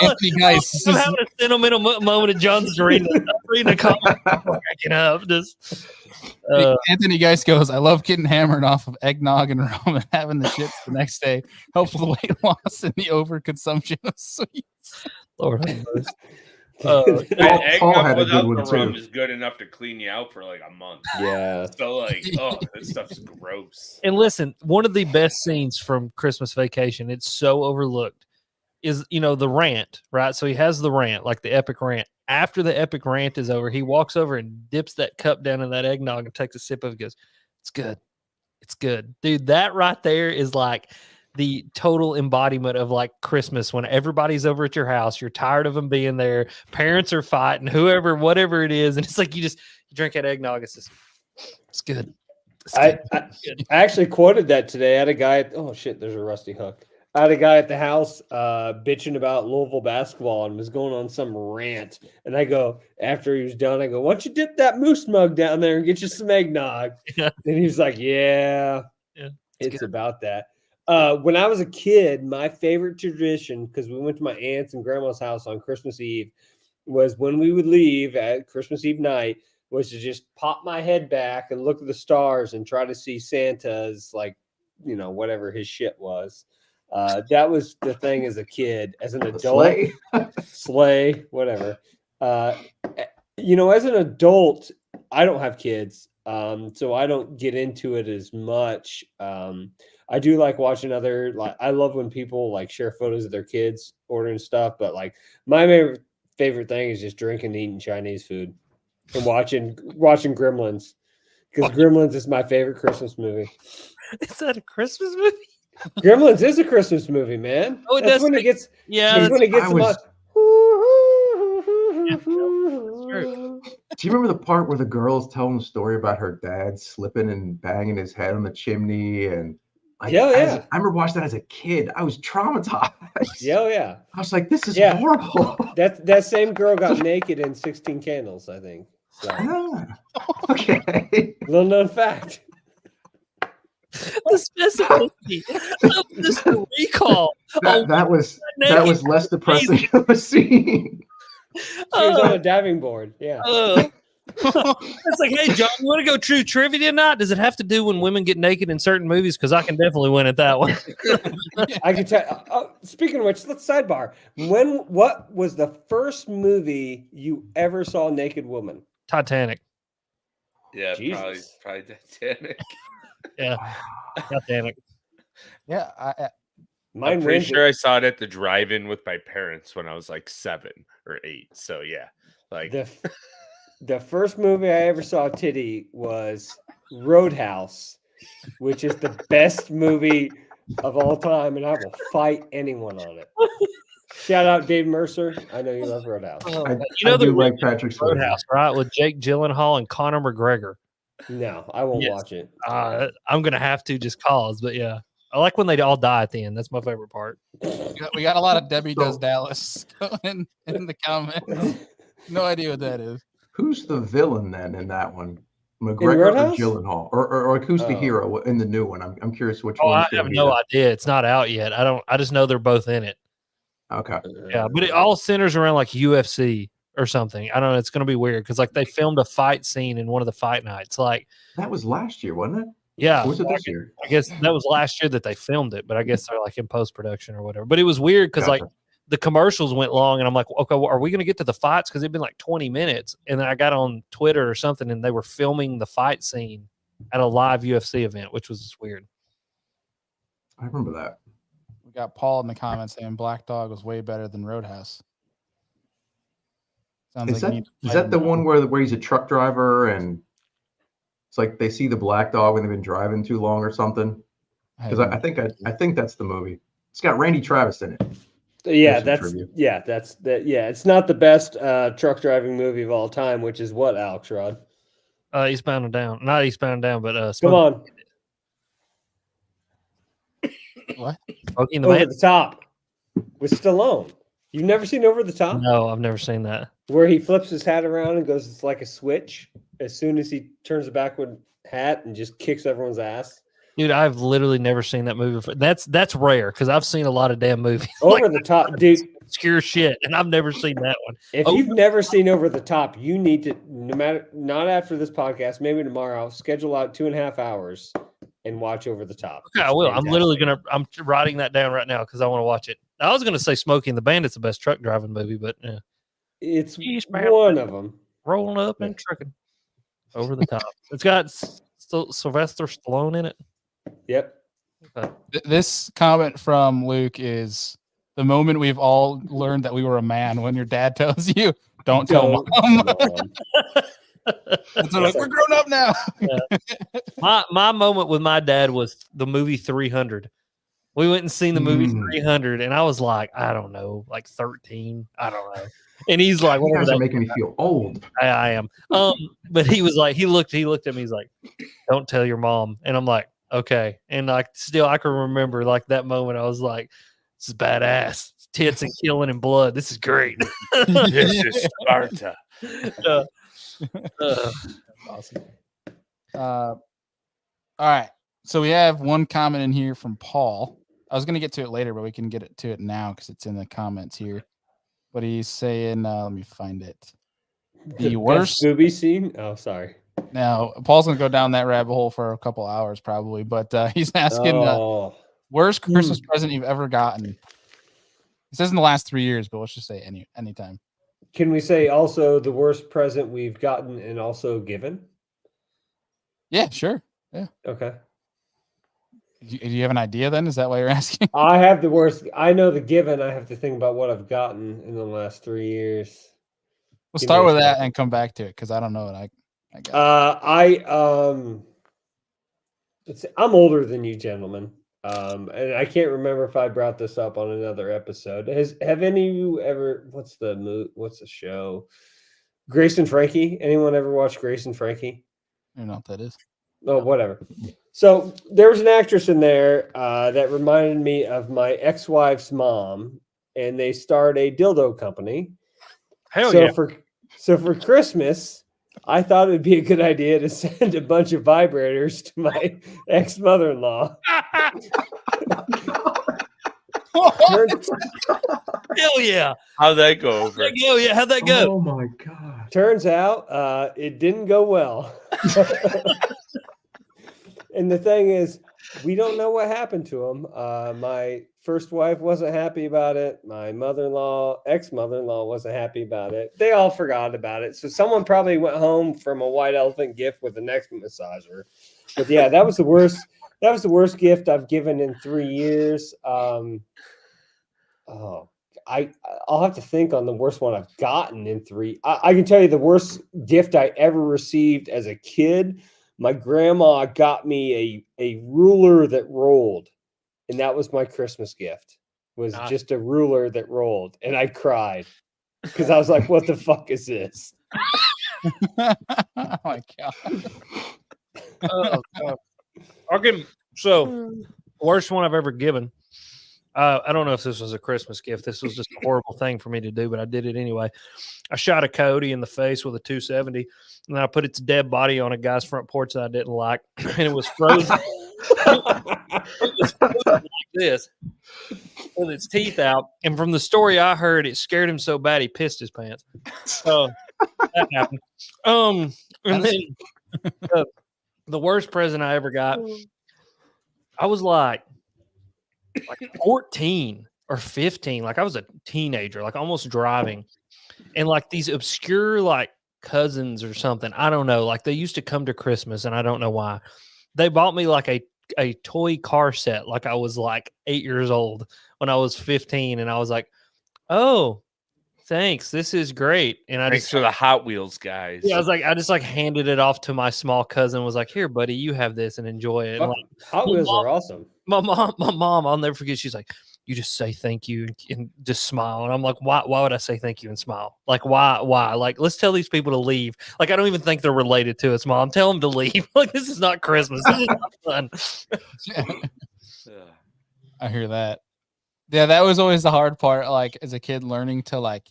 Anthony Geis, I'm having a sentimental moment of John's reading a comment, cracking up. Anthony Geis goes, I love getting hammered off of eggnog and rum and having the shit the next day. Helpful weight loss and the overconsumption of sweets. Lord have mercy. Eggnog without the rum is good enough to clean you out for like a month. Yeah. So like, this stuff's gross. And listen, one of the best scenes from Christmas Vacation, it's so overlooked, is the rant, right? So he has the rant, like the epic rant. After the epic rant is over, he walks over and dips that cup down in that eggnog and takes a sip of it. Goes, it's good. It's good. Dude, that right there is like the total embodiment of like Christmas when everybody's over at your house. You're tired of them being there. Parents are fighting, whatever it is. And it's like, you drink that eggnog. It's good. I actually quoted that today. I had a guy there's a rusty hook. I had a guy at the house bitching about Louisville basketball and was going on some rant. And I go, after he was done, I go, why don't you dip that moose mug down there and get you some eggnog? Yeah. And he was like, yeah, it's about that. When I was a kid, my favorite tradition, because we went to my aunt's and grandma's house on Christmas Eve, was when we would leave at Christmas Eve night, was to just pop my head back and look at the stars and try to see Santa's, like, whatever his shit was. That was the thing as a kid. As an adult, sleigh, whatever. As an adult, I don't have kids, so I don't get into it as much. I do like watching I love when people like share photos of their kids ordering stuff, but like my favorite thing is just drinking and eating Chinese food and watching Gremlins, because Gremlins is my favorite Christmas movie. Is that a Christmas movie? Gremlins is a Christmas movie, man. Oh, that's when it gets. Yeah, that's when it gets. Do you remember the part where the girl's telling the story about her dad slipping and banging his head on the chimney? And like, Yeah, yeah. I remember watching that as a kid. I was traumatized. Yeah, yeah. I was like, this is Yeah. horrible. That same girl got naked in 16 Candles, I think. So, Ah, okay. little known fact. The specificity of this recall. That was less depressing of a scene. She was on a diving board. Yeah. It's like, hey, John, you want to go true trivia tonight? Does it have to do when women get naked in certain movies? Because I can definitely win at that one. I can tell. Speaking of which, let's sidebar. What was the first movie you ever saw a naked woman? Titanic. Yeah, Jesus. probably Titanic. Yeah, Titanic. Yeah, I'm pretty sure I saw it at the drive-in with my parents when I was like 7 or 8. So yeah, like the first movie I ever saw titty was Roadhouse, which is the best movie of all time, and I will fight anyone on it. Shout out Dave Mercer. I know you love Roadhouse. I do like Patrick Swayze. Roadhouse, right? With Jake Gyllenhaal and Conor McGregor. No, I won't watch it. I'm gonna have to just cause, but yeah, I like when they all die at the end. That's my favorite part. we got a lot of Debbie Does Dallas in the comments. No idea what that is. Who's the villain then in that one? McGregor or Gyllenhaal, or who's the hero in the new one? I'm curious which one. I have no idea. It's not out yet. I just know they're both in it. Okay. Yeah, but it all centers around like UFC or something. I don't know. It's going to be weird because like they filmed a fight scene in one of the fight nights. Like that was last year, wasn't it? Yeah. Or was it this year? I guess that was last year that they filmed it, but I guess they're like in post production or whatever. But it was weird because like the commercials went long, and I'm like, okay, well, are we going to get to the fights? Because it'd been like 20 minutes, and then I got on Twitter or something, and they were filming the fight scene at a live UFC event, which was just weird. I remember that. We got Paul in the comments saying Black Dog was way better than Roadhouse. Is that the one where he's a truck driver and it's like they see the black dog when they've been driving too long or something? Because I think that's the movie. It's got Randy Travis in it. Yeah, it's not the best truck driving movie of all time, which is what, Alex Rod? Eastbound and Down. Not Eastbound and Down, but come on. What? Smokey and the Over Man? the Top with Stallone. You've never seen Over the Top? No, I've never seen that. Where he flips his hat around and goes, it's like a switch as soon as he turns a backward hat and just kicks everyone's ass. Dude, I've literally never seen that movie. That's rare because I've seen a lot of damn movies. Over the Top, dude. Obscure shit, and I've never seen that one. If you've never seen Over the Top, you need to, not after this podcast, maybe tomorrow, schedule out 2.5 hours and watch Over the Top. Okay, I will. Fantastic. I'm writing that down right now because I want to watch it. I was going to say Smokey and the Bandit's the best truck driving movie, but it's one of them. Rolling up and trucking. Over the Top. It's got Sylvester Stallone in it. Yep. Okay. This comment from Luke is the moment we've all learned that we were a man when your dad tells you, don't tell mom. That's like, we're grown up now. Yeah. My moment with my dad was the movie 300. We went and seen the movie 300, and I was like, I don't know, like 13. I don't know. And he's like, you guys are making me feel old. I am. But he was like, he looked at me, he's like, don't tell your mom. And I'm like, okay. And like still I can remember like that moment. I was like, this is badass. It's tits and killing and blood. This is great. This is Sparta. Awesome. All right. So we have one comment in here from Paul. I was going to get to it later, but we can get to it now because it's in the comments here. But he's saying, let me find it. The worst movie scene. Oh, sorry. Now, Paul's going to go down that rabbit hole for a couple hours probably, but he's asking worst Christmas present you've ever gotten. It says in the last 3 years, but let's just say anytime. Can we say also the worst present we've gotten and also given? Yeah, sure. Yeah. Okay. Do you have an idea then? Is that why you're asking? I have the worst. I know the given. I have to think about what I've gotten in the last 3 years. We'll start with that and come back to it because I don't know what I got. I'm older than you gentlemen. And I can't remember if I brought this up on another episode. Have any of you ever? What's the show? Grace and Frankie. Anyone ever watch Grace and Frankie? I don't know what that is. Oh, whatever. So there was an actress in there that reminded me of my ex-wife's mom, and they started a dildo company. Hell so yeah. So for Christmas, I thought it would be a good idea to send a bunch of vibrators to my ex-mother-in-law. Hell yeah. How'd that go over? Hell yeah. How'd that go? Oh my god! Turns out it didn't go well. And the thing is, we don't know what happened to him. My first wife wasn't happy about it. My mother-in-law, ex-mother-in-law wasn't happy about it. They all forgot about it. So someone probably went home from a white elephant gift with a neck massager. But yeah, that was the worst. That was the worst gift I've given in 3 years. I'll have to think on the worst one I've gotten in 3. I can tell you the worst gift I ever received as a kid. My grandma got me a ruler that rolled, and that was my Christmas gift. Was just a ruler that rolled, and I cried because I was like, "What the fuck is this?" Oh my god! Oh, God. So, worst one I've ever given. I don't know if this was a Christmas gift. This was just a horrible thing for me to do, but I did it anyway. I shot a coyote in the face with a 270, and then I put its dead body on a guy's front porch that I didn't like, and it was frozen. It was frozen like this with its teeth out. And from the story I heard, it scared him so bad he pissed his pants. So that happened. And then the worst present I ever got, I was like 14 or 15. Like I was a teenager, like almost driving. And like these obscure like cousins or something, I don't know. Like they used to come to Christmas and I don't know why. They bought me like a toy car set. Like I was like 8 years old when I was 15. And I was like, oh, thanks. This is great. And I Thanks just for the Hot Wheels guys. Yeah, I just like handed it off to my small cousin, was like, here, buddy, you have this and enjoy it. And, like, Hot Wheels are awesome. My mom, I'll never forget. She's like, you just say thank you and just smile. And I'm like, why would I say thank you and smile? Like, why? Like, let's tell these people to leave. Like, I don't even think they're related to us, Mom. Tell them to leave. Like, this is not Christmas. This is not fun. I hear that. Yeah, that was always the hard part. Like as a kid, learning to like.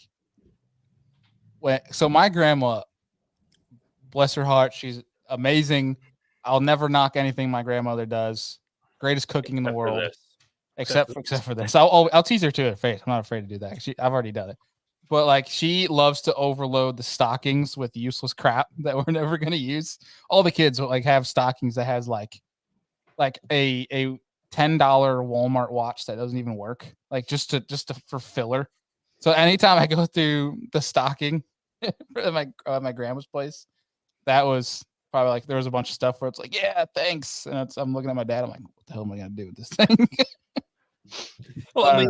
So my grandma, bless her heart, she's amazing. I'll never knock anything my grandmother does. Greatest cooking in the world. Except for this. I'll tease her to her face. I'm not afraid to do that. I've already done it. But like she loves to overload the stockings with useless crap that we're never gonna use. All the kids will like have stockings that has like a $10 Walmart watch that doesn't even work. Like just for filler. So anytime I go through the stocking at my grandma's place, that was probably like there was a bunch of stuff where it's like, yeah, thanks. And I'm looking at my dad. I'm like, what the hell am I gonna do with this thing? Well,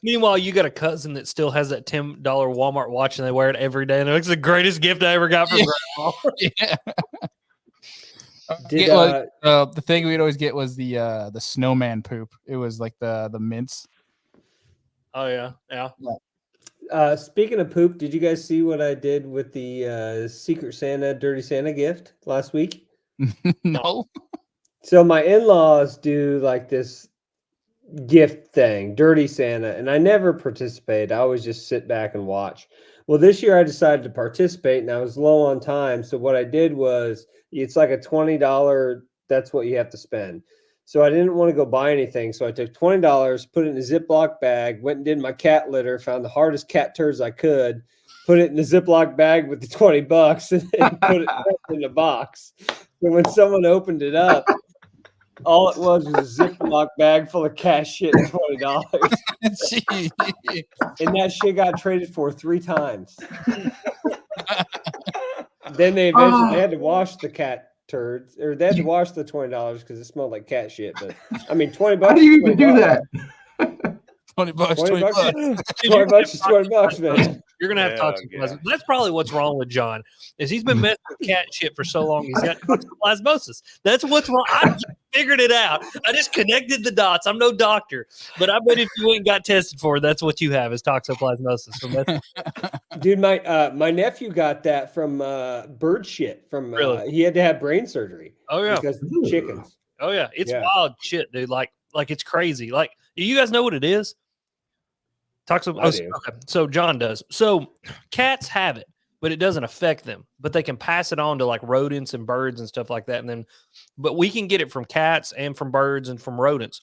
meanwhile, you got a cousin that still has that $10 Walmart watch and they wear it every day. And it's the greatest gift I ever got from grandma. Yeah. The thing we'd always get was the snowman poop. It was like the mints. Oh yeah. Speaking of poop, did you guys see what I did with the Secret Santa, Dirty Santa gift last week? No. So my in-laws do like this gift thing, Dirty Santa, and I never participate. I always just sit back and watch. Well, this year I decided to participate, and I was low on time. So what I did was, it's like a $20. That's what you have to spend. So I didn't want to go buy anything. So I took $20, put it in a Ziploc bag, went and did my cat litter, found the hardest cat turds I could, put it in the Ziploc bag with the $20, and put it in the box. So when someone opened it up, all it was a Ziploc bag full of cat shit and $20. And that shit got traded for 3 times. Then they eventually had to wash the cat turds, or they had to wash the $20 because it smelled like cat shit. But I mean, $20. How do you even do that? $20. $20 is $20, man. You're gonna have toxoplasmosis. That's probably what's wrong with John. Is he's been messing with cat shit for so long. He's got toxoplasmosis. That's what's wrong. I just figured it out. I just connected the dots. I'm no doctor, but I bet if you went and got tested for it, that's what you have is toxoplasmosis. From that. Dude, my nephew got that from bird shit. From Really? he had to have brain surgery. Oh yeah, because of chickens. Oh yeah, it's wild shit, dude. Like it's crazy. Like, you guys know what it is? Okay, so John does. So cats have it, but it doesn't affect them. But they can pass it on to like rodents and birds and stuff like that. But we can get it from cats and from birds and from rodents.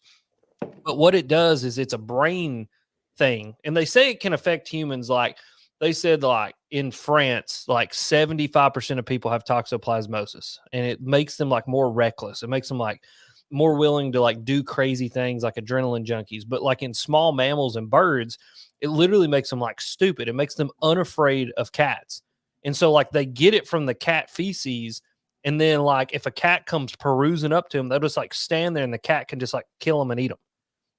But what it does is it's a brain thing, and they say it can affect humans. Like they said, like in France, like 75% of people have toxoplasmosis, and it makes them like more reckless. It makes them like more willing to like do crazy things, like adrenaline junkies. But like in small mammals and birds, it literally makes them like stupid. It makes them unafraid of cats. And so like they get it from the cat feces. And then like if a cat comes perusing up to them, they'll just like stand there and the cat can just like kill them and eat them.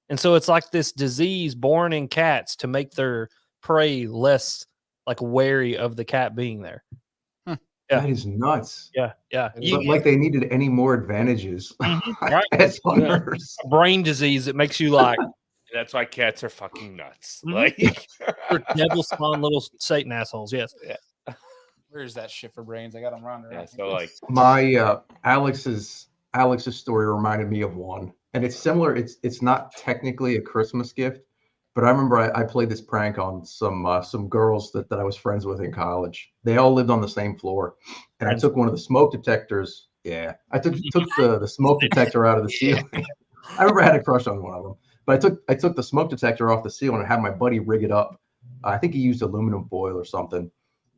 And so it's like this disease born in cats to make their prey less like wary of the cat being there. That is nuts. Yeah. Like they needed any more advantages right? as hunters. A brain disease that makes you like. That's why cats are fucking nuts. Mhm. Like They're devil spawn little Satan assholes. Yes. Yeah. Where's that shit for brains? I got them running around. Yeah, so like My Alex's story reminded me of one, and it's similar. It's not technically a Christmas gift, but I remember I played this prank on some girls that I was friends with in college. They all lived on the same floor, and I took one of the smoke detectors. Yeah, I took the smoke detector out of the ceiling. I remember I had a crush on one of them, but I took the smoke detector off the ceiling and had my buddy rig it up. I think he used aluminum foil or something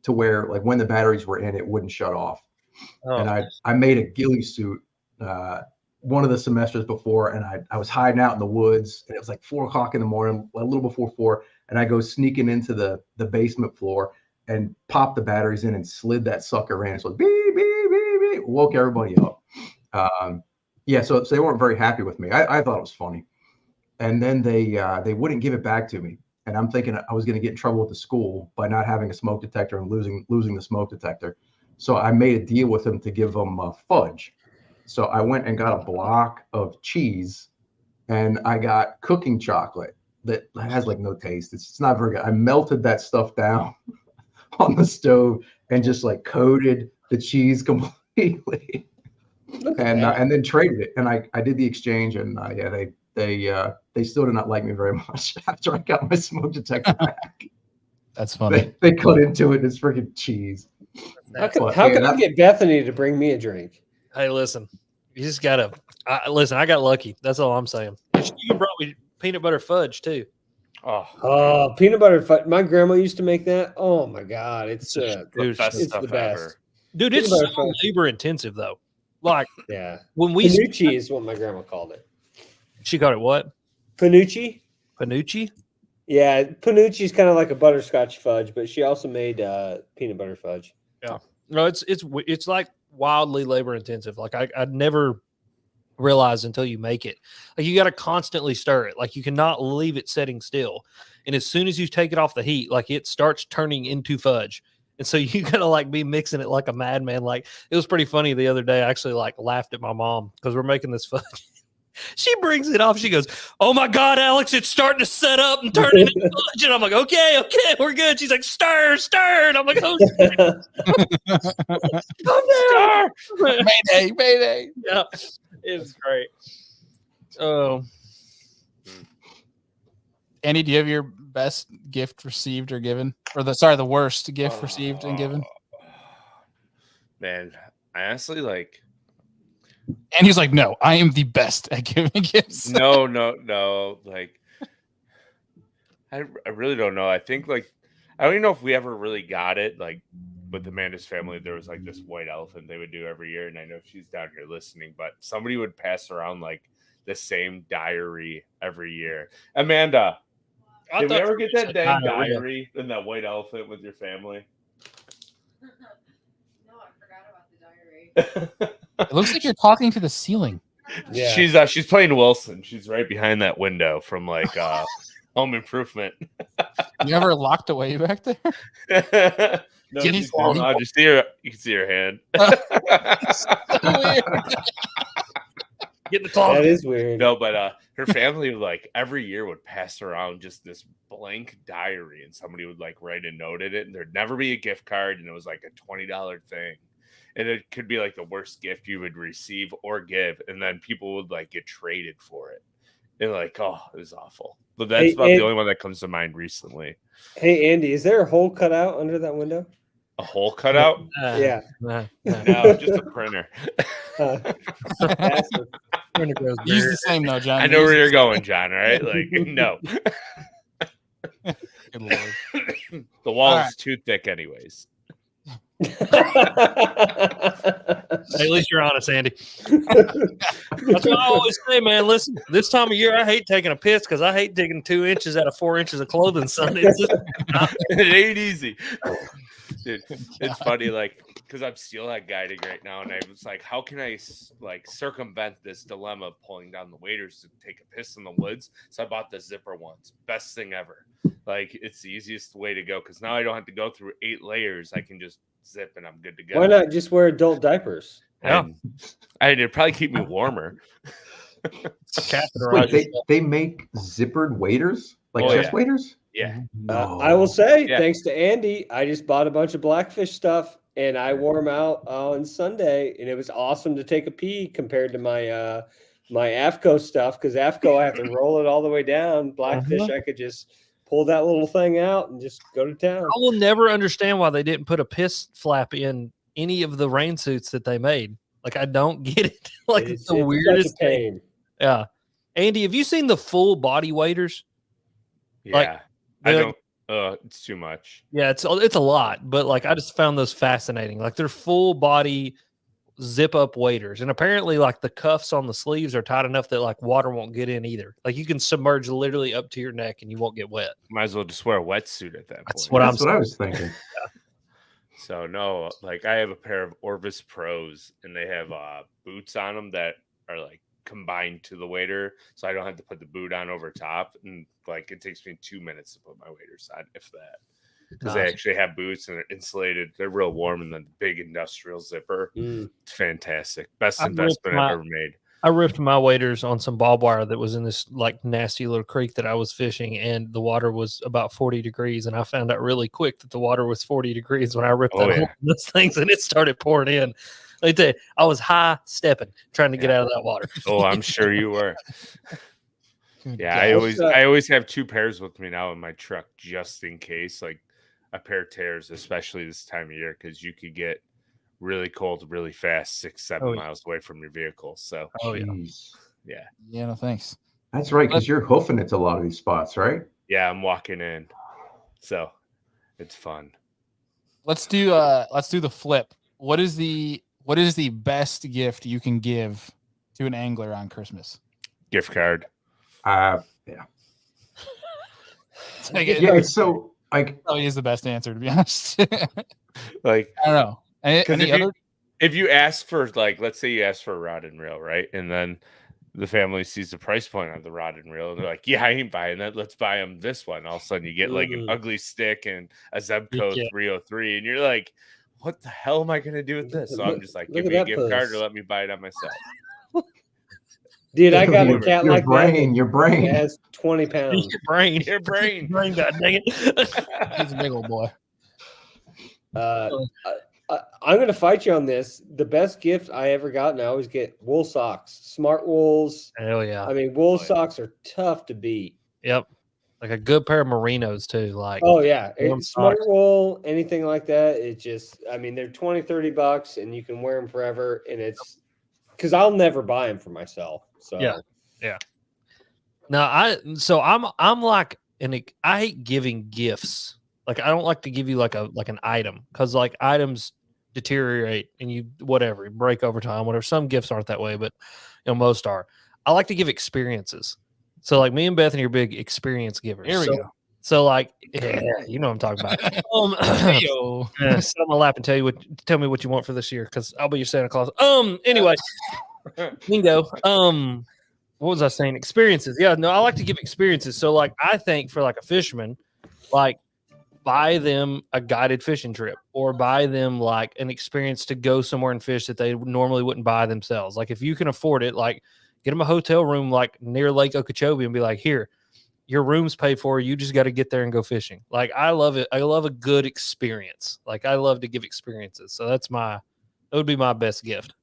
to where like when the batteries were in, it wouldn't shut off. Oh. And I made a ghillie suit one of the semesters before, and I was hiding out in the woods, and it was like 4 o'clock in the morning, a little before 4, and I go sneaking into the basement floor and popped the batteries in and slid that sucker in. So beep, beep, beep, beep, woke everybody up. Yeah, so they weren't very happy with me. I thought it was funny. And then they wouldn't give it back to me. And I'm thinking I was going to get in trouble with the school by not having a smoke detector and losing the smoke detector. So I made a deal with them to give them fudge. So I went and got a block of cheese, and I got cooking chocolate that has like no taste. It's not very good. I melted that stuff down on the stove and just like coated the cheese completely, and then traded it. And I did the exchange, and yeah, they still did not like me very much after I got my smoke detector back. That's funny. They cut into it. It's freaking cheese. How can I get Bethany to bring me a drink? Hey, listen, you just gotta listen. I got lucky. That's all I'm saying. You brought me peanut butter fudge too. Oh, peanut butter fudge. My grandma used to make that. Oh my god, it's the best it's stuff the best. ever. Dude, it's so labor intensive though. Like yeah, when we panucci is what my grandma called it. She called it what? Panucci. Panucci. Yeah, panucci is kind of like a butterscotch fudge, but she also made peanut butter fudge. Yeah, no, it's like wildly labor intensive. Like I'd never realized until you make it. Like you got to constantly stir it. Like you cannot leave it setting still. And as soon as you take it off the heat, like it starts turning into fudge. And so you gotta like be mixing it like a madman. Like it was pretty funny the other day. I actually like laughed at my mom because we're making this fudge. She brings it off. She goes, "Oh my God, Alex, it's starting to set up and turn into fudge." And I'm like, okay, we're good. She's like, stir. And I'm like, oh, calm down. Mayday. Yeah, it was great. Oh, Andy, do you have your best gift received or given, or the worst gift received and given? Man, I honestly like. And he's like, "No, I am the best at giving gifts." No. Like, I really don't know. I think like I don't even know if we ever really got it. Like with Amanda's family, there was like this white elephant they would do every year, and I know she's down here listening, but somebody would pass around like the same diary every year. Amanda, did we ever get that dang diary and that white elephant with your family? No, I forgot about the diary. It looks like you're talking to the ceiling. Yeah. She's playing Wilson. She's right behind that window from like Home improvement. You ever locked away back there? No, Can she's he- doing- I'll just see her. You can see her hand. Weird. Get in the closet. That is weird. No, but her family like every year would pass around just this blank diary, and somebody would like write a note in it, and there'd never be a gift card, and it was like a $20 thing, and it could be like the worst gift you would receive or give, and then people would like get traded for it, and like, oh, it was awful. But that's about the only one that comes to mind recently. Hey, Andy, is there a hole cut out under that window? A hole cut out? Yeah. No, just a printer. Massive. Use the same though, John. I know where you're going, John. All right, like no. Good Lord. The wall All is too thick, anyways. Hey, at least you're honest, Andy. That's what I always say, man. Listen, this time of year, I hate taking a piss because I hate digging 2 inches out of 4 inches of clothing, son. It's just, It ain't easy. Dude, it's funny, like, because I'm steelhead guiding right now, and I was like, how can I like circumvent this dilemma of pulling down the waders to take a piss in the woods? So I bought the zipper ones. Best thing ever. Like, it's the easiest way to go because now I don't have to go through 8 layers. I can just zip and I'm good to go. Why not just wear adult diapers? And it'd probably keep me warmer. Wait, they make zippered waders, like chest waders? Yeah. No. I will say, Yeah. thanks to Andy, I just bought a bunch of blackfish stuff and I wore them out on Sunday, and it was awesome to take a pee compared to my my AFCO stuff, because AFCO I have to roll it all the way down. Blackfish, I could just pull that little thing out and just go to town. I will never understand why they didn't put a piss flap in any of the rain suits that they made. Like, I don't get it. Like, it's the weirdest such a pain. Yeah. Andy, have you seen the full body waders? Yeah. Like, I they're- don't it's too much. Yeah, it's a lot, but like I just found those fascinating. Like, they're full body zip up waders, and apparently like the cuffs on the sleeves are tight enough that like water won't get in either. Like, you can submerge literally up to your neck and you won't get wet. Might as well just wear a wetsuit at that That's point. That's what I was thinking. So no, like I have a pair of Orvis Pros, and they have boots on them that are like combined to the wader, so I don't have to put the boot on over top, and like it takes me 2 minutes to put my waders on, if that, because they actually have boots and they're insulated. They're real warm, and then the big industrial zipper. It's fantastic. Best investment I've ever made. I ripped my waders on some barbed wire that was in this like nasty little creek that I was fishing, and the water was about 40 degrees. And I found out really quick that the water was 40 degrees when I ripped hole in those things, and it started pouring in. Let me tell you, I was high stepping trying to get out of that water. Oh, I'm sure you were. Yeah, God. I always have 2 pairs with me now in my truck just in case, like a pair tears, especially this time of year, because you could get really cold really fast 6-7 miles away from your vehicle. So Jeez. yeah, No thanks. That's right, because you're hoofing it to a lot of these spots, right? yeah, I'm walking in, so it's fun. Let's do the flip. What is the best gift you can give to an angler on Christmas? Gift card. Yeah. Yeah, So like, probably is the best answer, to be honest. Like, I don't know. If you ask for, like, let's say you ask for a rod and reel, right? And then the family sees the price point on the rod and reel, and they're like, yeah, I ain't buying that. Let's buy them this one. All of a sudden you get like an ugly stick and a Zebco 303, and you're like, what the hell am I going to do with this? So I'm just like, give me a gift card or let me buy it on myself. Dude, I got a cat like that. Your brain. It has 20 pounds. Your brain. God dang it. He's a big old boy. I'm going to fight you on this. The best gift I ever got, and I always get wool socks, smart wools. Hell yeah. I mean, wool socks are tough to beat. Yep. Like a good pair of Merinos too. Like, oh yeah. warm Smart socks. wool, anything like that. It just, I mean, they're $20-$30 and you can wear them forever. And it's because I'll never buy them for myself. So yeah. Now I'm like, I hate giving gifts. Like, I don't like to give you like an item, because like items deteriorate and you break over time, whatever. Some gifts aren't that way, but most are. I like to give experiences. So like me and Bethany are big experience givers. Here we go. So like, yeah, you know what I'm talking about. Yo. Sit on my lap and tell me what you want for this year, because I'll be your Santa Claus. Anyway, bingo. what was I saying? Experiences. Yeah, no, I like to give experiences. So like I think for like a fisherman, like buy them a guided fishing trip or buy them like an experience to go somewhere and fish that they normally wouldn't buy themselves. Like if you can afford it, like get them a hotel room like near Lake Okeechobee and be like, here, your room's paid for. You just got to get there and go fishing. Like I love it. I love a good experience. Like I love to give experiences. So that would be my best gift.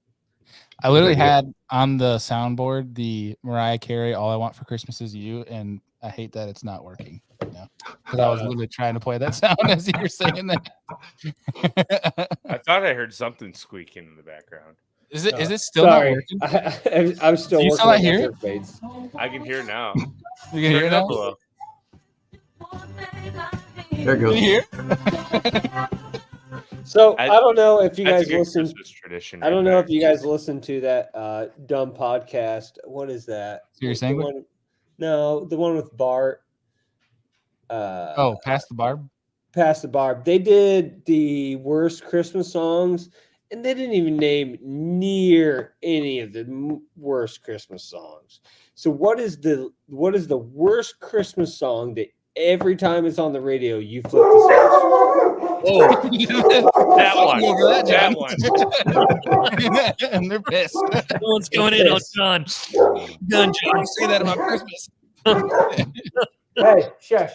I literally had on the soundboard the Mariah Carey "All I Want for Christmas Is You," and I hate that it's not working. Because I was literally trying to play that sound as you were saying that. I thought I heard something squeaking in the background. Is it still not Sorry, working? I'm still Do you working still not on hear my it? jerk baits. I can hear now. You can hear it now? up a little. There it Can you goes. hear? So I don't know if you That's a guys good listen. Christmas tradition. I don't right know there. if you guys listen to that dumb podcast. What is that? So you're The saying? one? No, the one with Bart. Past the barb? Past the Barb. They did the worst Christmas songs, and they didn't even name near any of the worst Christmas songs. So what is the worst Christmas song that every time it's on the radio you flip the That one. Over that, That John. And they're pissed. Someone's going in on John. John, Don't say that about Christmas. switch? Hey, shush.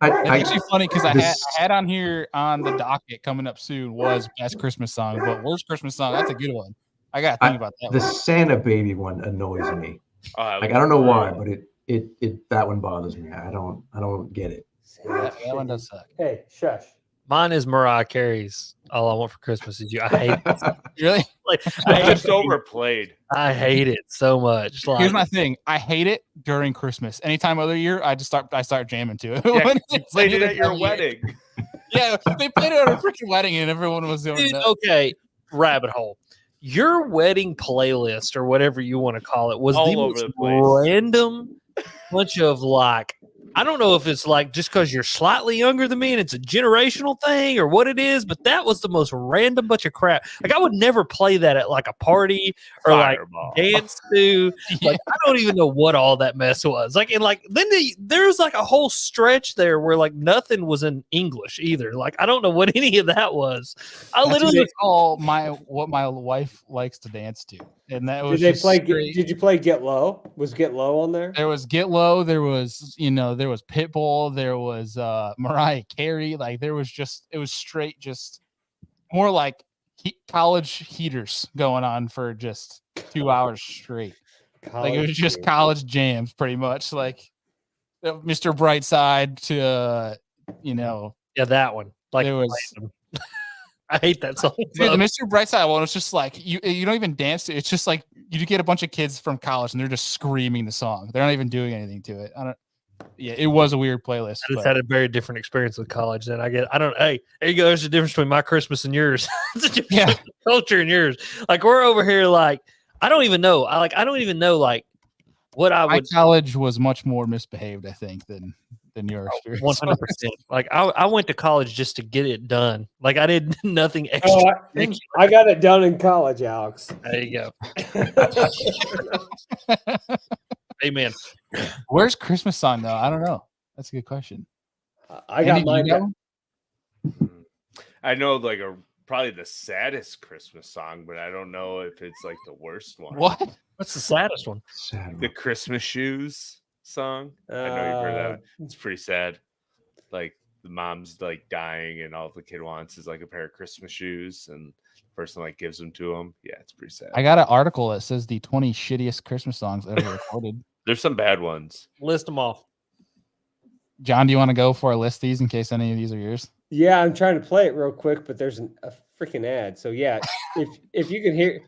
It's actually funny because I had on here on the docket coming up soon was best Christmas song, but worst Christmas song, that's a good one. I gotta think about that The one. Santa Baby one annoys me. Oh, Like I don't know why, but it that one bothers me. I don't get it. That one does suck. Hey, shush. Mine is Mariah Carey's "All I Want for Christmas Is You." I hate it. Really? Like, just overplayed. I hate it so much. Like, Here's my thing. I hate it during Christmas. Anytime other year, I start jamming to it. Yeah, When you it's played it any at your other year. wedding. Yeah, they played it at a freaking wedding and everyone was doing dude, that. okay, rabbit hole. Your wedding playlist or whatever you want to call it was All the over most the place. random bunch of like, I don't know if it's like just because you're slightly younger than me and it's a generational thing or what it is, but that was the most random bunch of crap. Like I would never play that at like a party or Fireball. like dance to. Like I don't even know what all that mess was. Like and like then there's like a whole stretch there where like nothing was in English either. Like I don't know what any of that was. I literally That's all what my wife likes to dance to, and that was Did they just play? straight- Did you play Get Low? Was Get Low on there? There was Get Low, there was there was Pitbull, there was Mariah Carey, like there was it was straight just more like college heaters going on for just 2 hours straight. Like it was just college jams pretty much, like Mr. Brightside to yeah, that one. Like there was I hate that song. dude, the Mr. Brightside one was just like you don't even dance to it. It's just like you get a bunch of kids from college and they're just screaming the song. They're not even doing anything to it. Yeah, it was a weird playlist. I just had a very different experience with college than I get. Hey, there you go. There's a difference between my Christmas and yours. It's a different culture and yours. Like we're over here, like I don't even know. I don't even know like what I My would. college was much more misbehaved, I think, than your experience. 100%. Like I went to college just to get it done. Like I did nothing extra. Oh, I got it done in college, Alex. There you go. Amen. Where's Christmas song though? I don't know. That's a good question. I got Andy, do you mine. got one? I know like probably the saddest Christmas song, but I don't know if it's like the worst one. What? What's the saddest one? The Christmas Shoes song. I know you've heard that. It's pretty sad. Like the mom's like dying, and all the kid wants is like a pair of Christmas shoes, and the person like gives them to him. Yeah, it's pretty sad. I got an article that says the 20 shittiest Christmas songs ever recorded. There's some bad ones. List them off. John, do you want to go for a list these in case any of these are yours? Yeah, I'm trying to play it real quick, but there's a freaking ad. So yeah, if you can hear,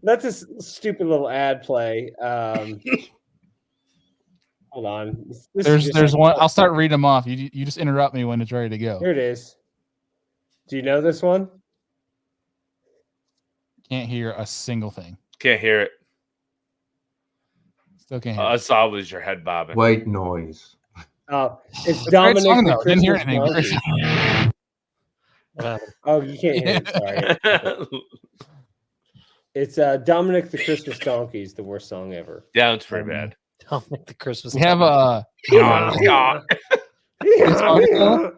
let this stupid little ad play. Hold on. There's one. I'll start reading them off. You just interrupt me when it's ready to go. Here it is. Do you know this one? Can't hear a single thing. Can't hear it. Still can't hear. I saw it was your head bobbing. White noise. Oh, it's It's a great Dominic. song, the though. Didn't hear Christmas anything. Monkey. Oh, you can't hear it. Sorry. It's Dominic the Christmas Donkey is the worst song ever. Yeah, it's pretty bad. Don't make the Christmas. We have this article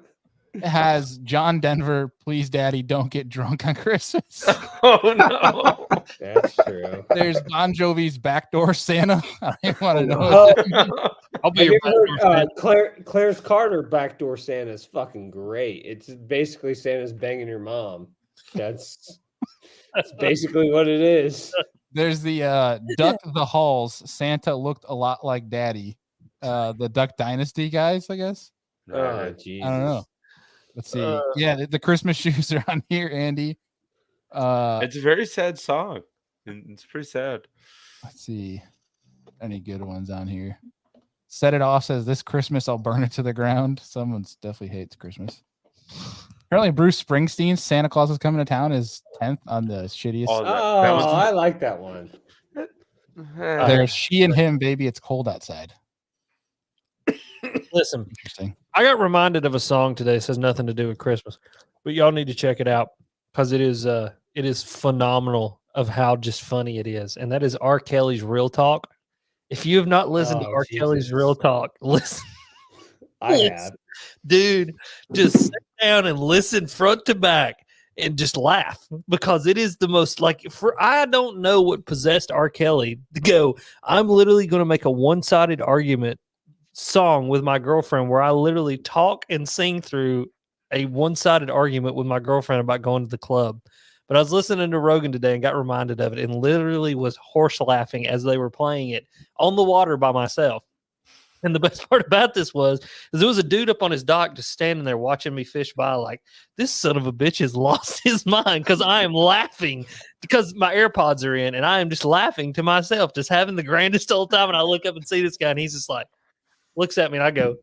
has John Denver, please daddy, don't get drunk on Christmas. Oh no. That's true. There's Bon Jovi's Backdoor Santa. I don't want to know. Oh, I'll be have your you ever heard, Claire's Carter Backdoor Santa is fucking great. It's basically Santa's banging your mom. That's basically what it is. There's the Duck the Halls. Santa looked a lot like Daddy. The Duck Dynasty guys, I guess. Oh, Jesus. I don't know. Let's see. Yeah, the Christmas shoes are on here, Andy. It's a very sad song. It's pretty sad. Let's see. Any good ones on here? Set It Off says, this Christmas I'll burn it to the ground. Someone's definitely hates Christmas. Apparently, Bruce Springsteen's Santa Claus is Coming to Town is 10th on the shittiest. Oh, I like that one. There's She and Him, Baby, It's Cold Outside. Listen, Interesting. I got reminded of a song today. It has nothing to do with Christmas, but y'all need to check it out because it is phenomenal of how just funny it is, and that is R. Kelly's Real Talk. If you have not listened to R. Kelly's Real Talk, listen. I have. Dude, just sit down and listen front to back and just laugh because it is the most I don't know what possessed R. Kelly to go, I'm literally going to make a one-sided argument song with my girlfriend where I literally talk and sing through a one-sided argument with my girlfriend about going to the club. But I was listening to Rogan today and got reminded of it and literally was horse laughing as they were playing it on the water by myself. And the best part about this was there was a dude up on his dock just standing there watching me fish by like, this son of a bitch has lost his mind because I am laughing because my AirPods are in and I am just laughing to myself, just having the grandest old time. And I look up and see this guy and he's just like, looks at me and I go,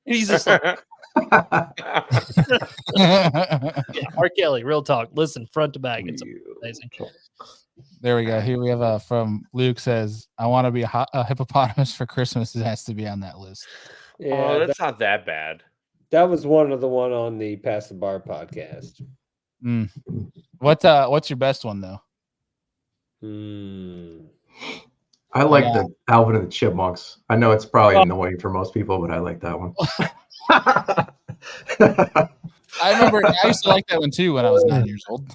and he's just like, R. Kelly, Real Talk. Listen, front to back. It's amazing. There we go. Here we have from Luke says, I want to be a hippopotamus for Christmas. It has to be on that list. Yeah, Oh, that's not that bad. that was one on the Pass the Bar podcast. What's your best one though? I like the Alvin and the Chipmunks. I know it's probably annoying for most people, but I like that one. I remember I used to like that one too when I was 9 years old.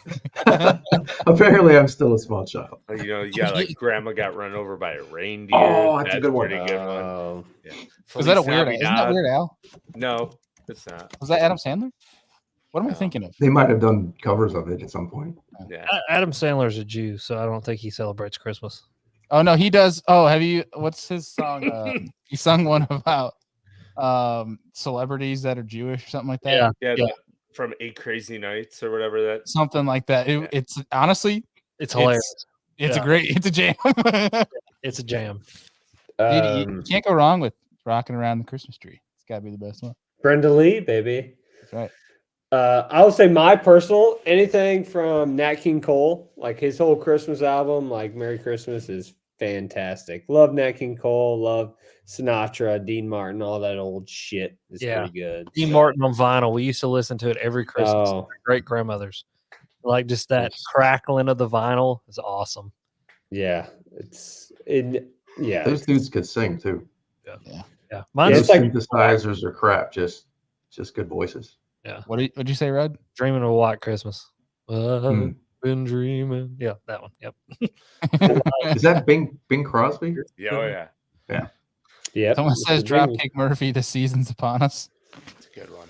Apparently, I'm still a small child. You know, you got like Grandma got run over by a reindeer. Oh, that's a good one. Pretty good one. Yeah. Was that a Feliz Weird Al? Isn't that Navidad. Weird Al? No, it's not. Was that Adam Sandler? What am I thinking of? They might have done covers of it at some point. Yeah. Adam Sandler's a Jew, so I don't think he celebrates Christmas. Oh no, he does. Oh, what's his song? He sung one about celebrities that are Jewish or something like that. Yeah. Yeah. From 8 Crazy Nights or whatever that. Something like that. It's honestly, It's hilarious. it's a jam. It's a jam. Dude, you can't go wrong with rocking around the Christmas tree. It's got to be the best one. Brenda Lee, baby. That's right. I would say my personal anything from Nat King Cole, like his whole Christmas album, like Merry Christmas, is fantastic. Love Nat King Cole, love Sinatra, Dean Martin, all that old shit is pretty good. Dean Martin on vinyl. We used to listen to it every Christmas. Oh. Great grandmothers. Like just that crackling of the vinyl is awesome. Yeah, Those dudes could sing too. Yeah. Mine's Those synthesizers are crap. Just good voices. Yeah. What'd you say, Rod? Dreaming of a White Christmas. Been dreaming. Yeah, that one. Yep. Is that Bing Crosby? Yeah, oh yeah. Yeah. Someone says Dropkick Murphy, The Season's Upon Us. It's a good one.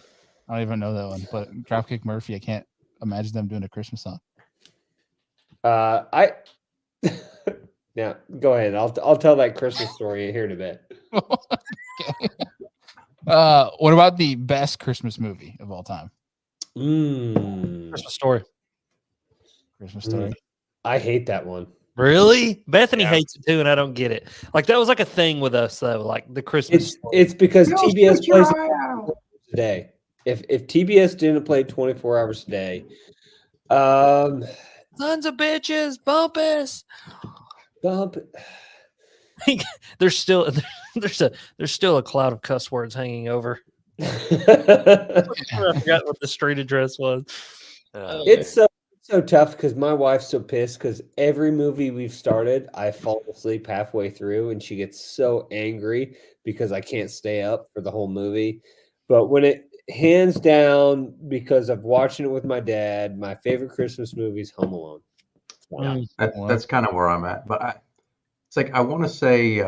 I don't even know that one, but Dropkick Murphy, I can't imagine them doing a Christmas song. Now go ahead. I'll tell that Christmas story here in a bit. Okay. What about the best Christmas movie of all time? Christmas Story. Christmas Story. I hate that one. Really? Bethany hates it too, and I don't get it. Like that was like a thing with us though, like the Christmas. It's because TBS plays today. If TBS didn't play 24 hours a day, Sons of bitches, bump us. There's still a cloud of cuss words hanging over. I forgot what the street address was. It's so tough because my wife's so pissed because every movie we've started, I fall asleep halfway through, and she gets so angry because I can't stay up for the whole movie. But when it hands down, because of watching it with my dad, my favorite Christmas movie is Home Alone. Yeah, that's kind of where I'm at. But it's like I want to say,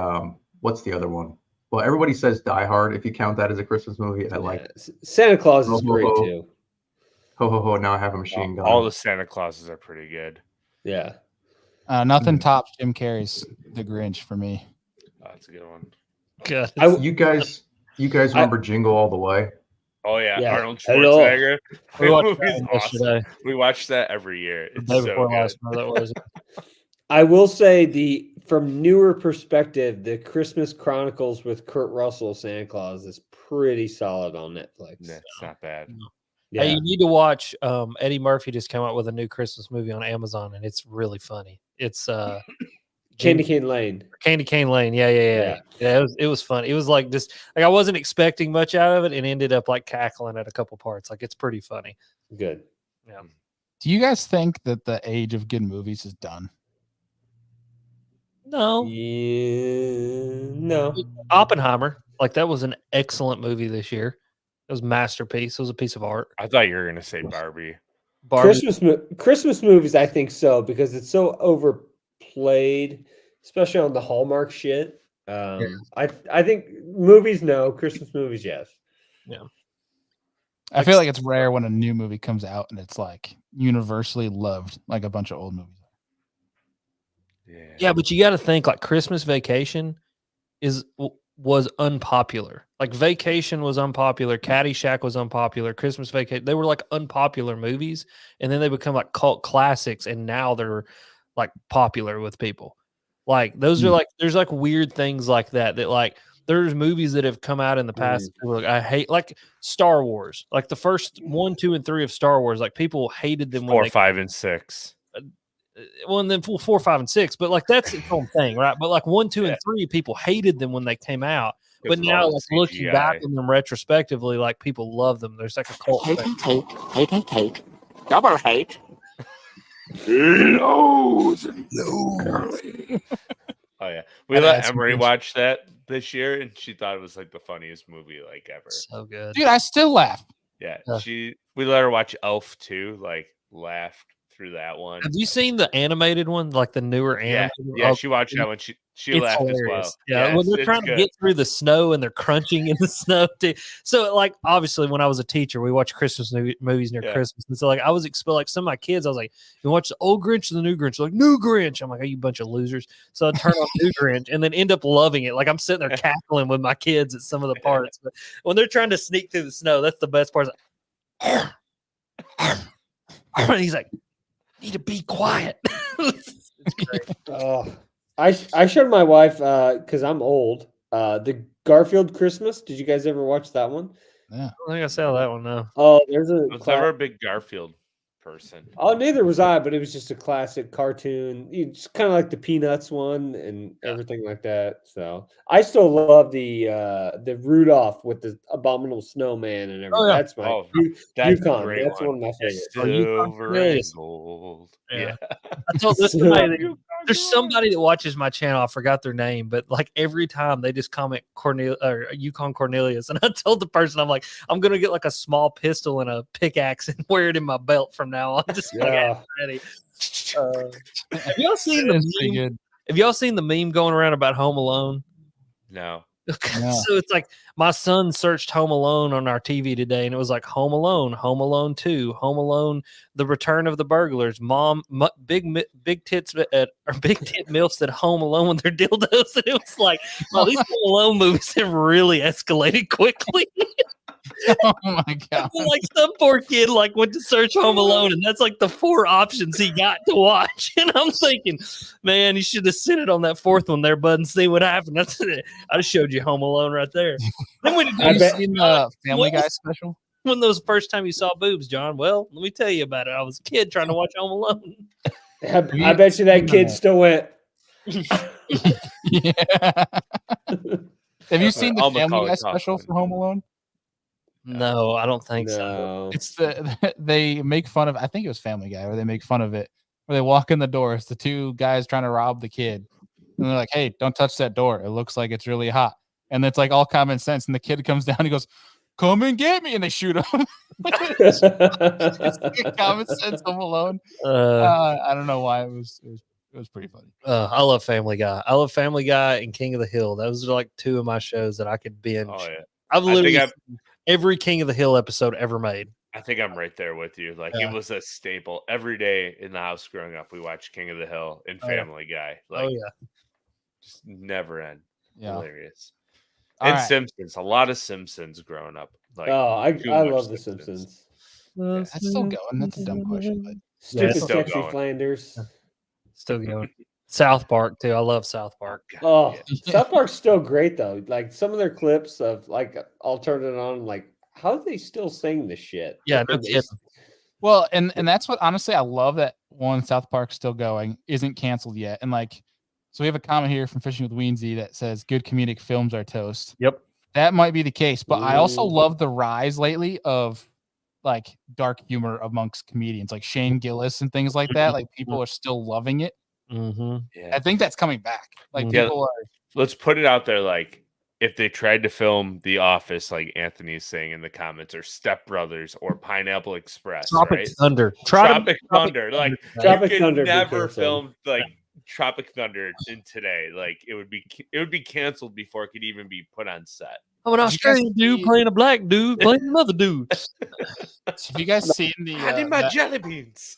what's the other one? Well, everybody says Die Hard. If you count that as a Christmas movie, I like Santa Claus is Ho, ho, great ho. too. Ho ho ho! Now I have a machine gun. All the Santa Clauses are pretty good. Yeah. Nothing tops Jim Carrey's The Grinch for me. Oh, that's a good one. God. You guys remember Jingle All the Way? Oh yeah, Yeah. Arnold Hello. Schwarzenegger. We That watched movie's that awesome. yesterday. We watch that every year. The It's day so before good. last, that was. I will say from newer perspective, the Christmas Chronicles with Kurt Russell Santa Claus is pretty solid on Netflix. That's not bad. Yeah. Hey, you need to watch. Eddie Murphy just came out with a new Christmas movie on Amazon, and it's really funny. It's Candy Cane Lane. Candy Cane Lane. Yeah. It was fun. It was like just like I wasn't expecting much out of it, and ended up like cackling at a couple parts. Like it's pretty funny. Good. Yeah. Do you guys think that the age of good movies is done? No, Yeah, no. Oppenheimer. Like that was an excellent movie this year. It was a masterpiece. It was a piece of art. I thought you were gonna say Barbie. Barbie. Christmas movies, I think so, because it's so overplayed, especially on the Hallmark shit. I think movies, no. Christmas movies, yes. I feel like it's rare when a new movie comes out and it's like universally loved, like a bunch of old movies. Yeah, but you got to think like Christmas Vacation was unpopular. Like Vacation was unpopular, Caddyshack was unpopular, Christmas Vacation. They were like unpopular movies, and then they become like cult classics, and now they're like popular with people. Like those are like there's like weird things like that like there's movies that have come out in the past. Like, I hate like Star Wars, like the first 1, 2, and 3 of Star Wars. Like people hated them 4, 5, and 6. Well, and then 4, 5, and 6, but like that's its own thing, right? But like 1, 2, and 3, people hated them when they came out. But now, like looking back on them retrospectively, like people love them. There's like a cult. Hate. Double hate. Oh yeah, we let Emery watch that this year, and she thought it was like the funniest movie like ever. So good, dude. I still laugh. Yeah, we let her watch Elf too. Like laughed through that one. Have you seen the animated one, like the newer animated? Yeah, she watched that one. She laughed hilarious. as well. Yeah, when they're trying to get through the snow and they're crunching in the snow too. So, like, obviously, when I was a teacher, we watched Christmas movies near Christmas, and so like I was like some of my kids, I was like, "You watch the old Grinch or the new Grinch?" They're like, "New Grinch." I'm like, "Are you a bunch of losers?" So I turn on New Grinch, and then end up loving it. Like I'm sitting there cackling with my kids at some of the parts, but when they're trying to sneak through the snow, that's the best part. Like, he's like, "Need to be quiet." It's great. Oh, I showed my wife because I'm old. The Garfield Christmas. Did you guys ever watch that one? Yeah, I don't think I saw that one. No. Oh, there's a. I was never a big Garfield person. Oh, neither was I, but it was just a classic cartoon. It's kind of like the Peanuts one and everything like that. So I still love the Rudolph with the abominable snowman and everything. Oh, yeah. That's my That's Yukon. a great That's one of my It's favorites. silver and gold. Yeah. I told this there's somebody that watches my channel. I forgot their name, but like every time they just comment Yukon Cornelius, and I told the person, I'm like, I'm gonna get like a small pistol and a pickaxe and wear it in my belt from now on. Just ready. Have y'all seen the meme? Have y'all seen the meme going around about Home Alone? No. Yeah. So it's like my son searched Home Alone on our TV today, and it was like Home Alone 2, Home Alone, The Return of the Burglars, big tits or big tit milfs at Home Alone with their dildos, and it was like, well, these Home Alone movies have really escalated quickly. Oh my god! Like some poor kid like went to search Home Alone, and that's like the 4 options he got to watch. And I'm thinking, man, you should have sent it on that 4th one there, bud, and see what happened. That's it. I just showed you Home Alone right there. Then when Have you seen the Family Guy special? When was the first time you saw boobs, John? Well, let me tell you about it. I was a kid trying to watch Home Alone. I bet you that kid still went. Yeah. Have you seen the I'll Family call Guy it special Kaufman. for Home Alone? No, I don't think so. No. It's they make fun of. I think it was Family Guy where they make fun of it. Where they walk in the door, it's the two guys trying to rob the kid, and they're like, "Hey, don't touch that door. It looks like it's really hot." And it's like all common sense. And the kid comes down, he goes, "Come and get me," and they shoot him. It's like common sense Home Alone. I don't know why it was pretty funny. I love Family Guy. I love Family Guy and King of the Hill. Those are like two of my shows that I could binge. Oh yeah. I've literally I've- seen every King of the Hill episode ever made. I think I'm right there with you. Like Yeah. it was a staple every day in the house growing up. We watched King of the Hill and Oh, yeah. Family Guy. Like, just never end. Yeah. Hilarious. All And right. Simpsons. A lot of Simpsons growing up. Like, I too I much love The Simpsons. That's still going. That's a dumb question, but Stupid it's still sexy going. Flanders. Still going. South Park too. I love South Park. Oh, yeah. South Park's still great though. Like some of their clips of like I'll turn it on. Like, how do they still sing this shit? Yeah, no They- kidding. well, and that's what honestly I love that one South Park's still going, isn't canceled yet, and like, so we have a comment here from Fishing with Weensy that says good comedic films are toast. Yep. That might be the case, but I also Ooh. love the rise lately of like dark humor amongst comedians, like Shane Gillis and things like that. Like people are still loving it. Mm-hmm. Yeah. I think that's coming back. Like Yeah. people are. Let's put it out there. Like, if they tried to film The Office, like Anthony's saying in the comments, or Step Brothers, or Pineapple Express, Tropic right? Thunder. Tropic Thunder. Like, Tropic you could Thunder be never canceled. film like Tropic Thunder in today. Like, it would be canceled before it could even be put on set. I'm an Did you guys Australian dude see- playing a black dude playing another dude. So have you guys seen the? I need my that- jelly beans.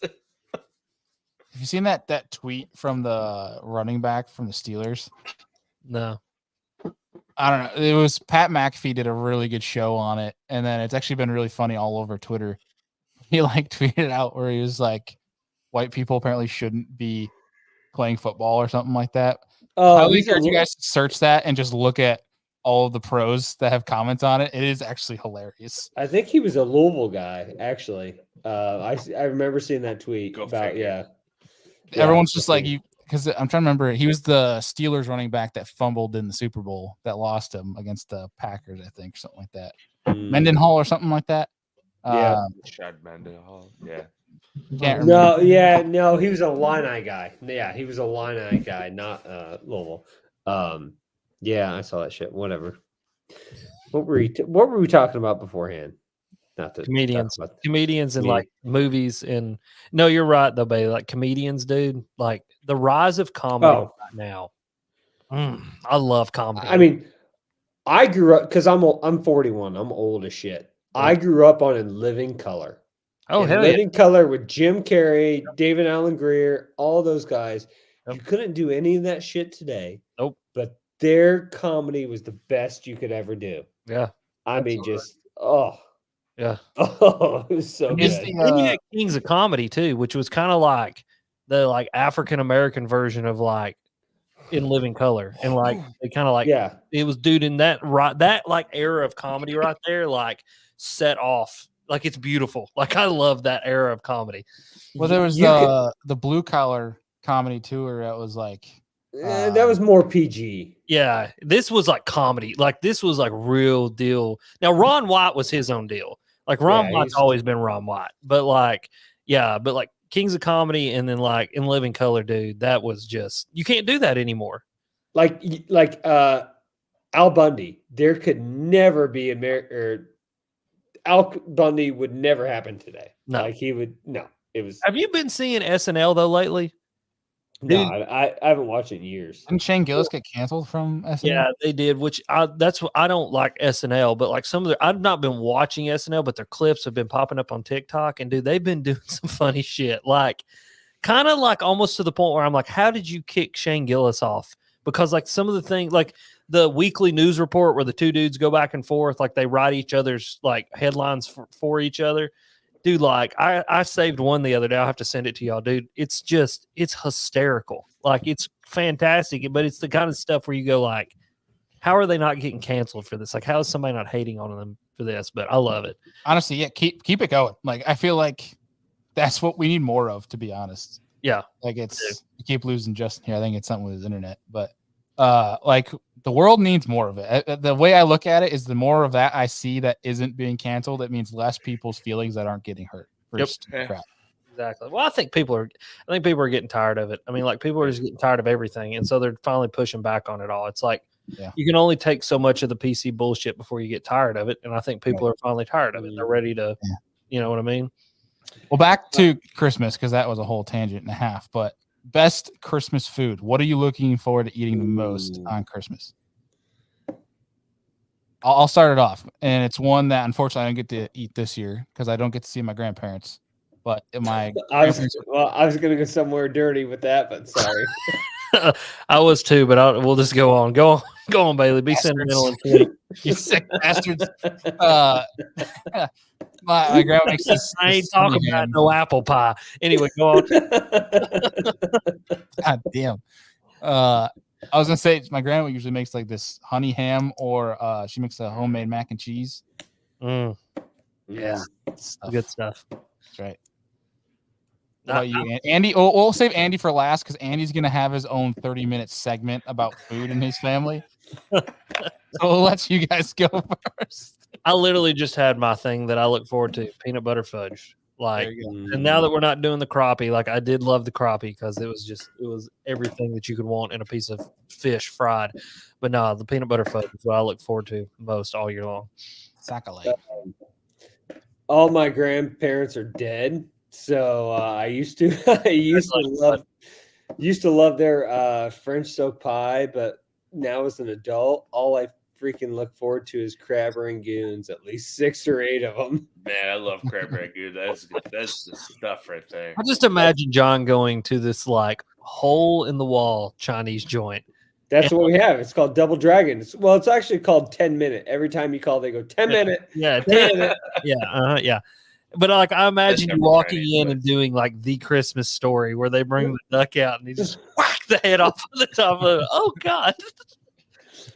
have you seen that tweet from the running back from the Steelers? No. I don't know. It was Pat McAfee did a really good show on it, and then it's actually been really funny all over Twitter. He like tweeted out where he was like, "White people apparently shouldn't be playing football" or something like that. I Oh, would he's a encourage you li- guys to search that and just look at all of the pros that have comments on it. It is actually hilarious. I think he was a Louisville guy, actually. I remember seeing that tweet Go about figure. Yeah, Everyone's just like okay. you, because I'm trying to remember. He was the Steelers running back that fumbled in the Super Bowl that lost him against the Packers, I think, something like that. Mm. Mendenhall or something like that. Yeah. Shad Mendenhall. Yeah. Can't remember. No, he was a Illini guy. Yeah, he was a Illini guy, not Louisville. Yeah, I saw that shit. Whatever. What were we talking about beforehand? Not to talk Comedians. about- Comedians and Yeah. like movies and no, you're right though, baby. Like comedians, dude. Like the rise of comedy Oh. right now. I love comedy. I mean, I grew up because I'm 41. I'm old as shit. I grew up on In Living Color. oh In hell yeah. Living Color with Jim Carrey, David Allen Greer, all those guys. Yep. You couldn't do any of that shit today. Nope. But their comedy was the best you could ever do. Yeah. I mean, Absolutely. just Yeah. oh, it was so Is good. the, Then you had Kings of Comedy too, which was kind of like the like African American version of like In Living Color, and like they kind of like Yeah, it was dude in that like era of comedy right there, like set off like it's beautiful. Like I love that era of comedy. well, there was You could- the blue collar comedy tour that was like that was more PG. Yeah, this was like comedy. Like this was like real deal. Now Ron White was his own deal. Like Ron Yeah, White's he's- always been Ron White, but like like Kings of Comedy and then like In Living Color, dude, that was just you can't do that anymore. Like Al Bundy. There could never be Al Bundy would never happen today. No. Like he would It was Have you been seeing SNL though lately? no. dude. I haven't watched it in years. didn't Shane Gillis get canceled from SNL? Yeah, they did. Which that's what I don't like SNL, but like some of their I've not been watching SNL, but their clips have been popping up on TikTok, and dude, they've been doing some funny shit. Like kind of like almost to the point where I'm like, how did you kick Shane Gillis off? Because like some of the things, like the weekly news report where the two dudes go back and forth, like they write each other's like headlines for each other. Dude, like I saved one the other day. I'll have to send it to y'all, dude. It's hysterical. Like it's fantastic, but it's the kind of stuff where you go like, how are they not getting canceled for this? Like, how is somebody not hating on them for this? But I love it. Honestly, yeah, keep it going. Like I feel like that's what we need more of, to be honest. Yeah. Like we keep losing Justin here. I think it's something with his internet, but like the world needs more of it. The way I look at it is the more of that I see that isn't being canceled, it means less people's feelings that aren't getting hurt. Yep. Crap. Exactly. Well, I think people are getting tired of it. I mean, like people are just getting tired of everything, and so they're finally pushing back on it all. It's like you can only take so much of the PC bullshit before you get tired of it, and I think people are finally tired of it. They're ready to, you know what I mean? Well, back to Christmas, because that was a whole tangent and a half. But best Christmas food. What are you looking forward to eating the most on Christmas? I'll start it off, and it's one that unfortunately I don't get to eat this year because I don't get to see my grandparents. But I was going to go somewhere dirty with that, but sorry. I was too, but we'll just go on. Go on, Bailey. Be sentimental and sweet. You sick bastards. My grandma makes this. I ain't talking about no apple pie. Anyway, go on. God damn. I was gonna say my grandma usually makes like this honey ham, or she makes a homemade mac and cheese. Yeah, good stuff. That's right. What about you, Andy? We'll save Andy for last because Andy's gonna have his own 30-minute segment about food in his family. So we'll let you guys go first. I literally just had my thing that I look forward to: peanut butter fudge. Like, and now that we're not doing the crappie, like I did love the crappie because it was everything that you could want in a piece of fish fried. But no, the peanut butter fudge is what I look forward to most all year long. Sac-a-lay. All my grandparents are dead, so I used to love their French soak pie. But now as an adult, all I freaking look forward to is crab rangoons, at least 6 or 8 of them. Man, I love crab rangoon. That's the stuff right there. I just imagine John going to this like hole in the wall Chinese joint. That's what we have. It's called Double Dragon. It's actually called 10 minute. Every time you call, they go 10 minute. Yeah, 10 minute. Yeah. But like I imagine you walking in and doing like the Christmas Story where they bring the duck out and he just whack the head off of the top of it. Oh God.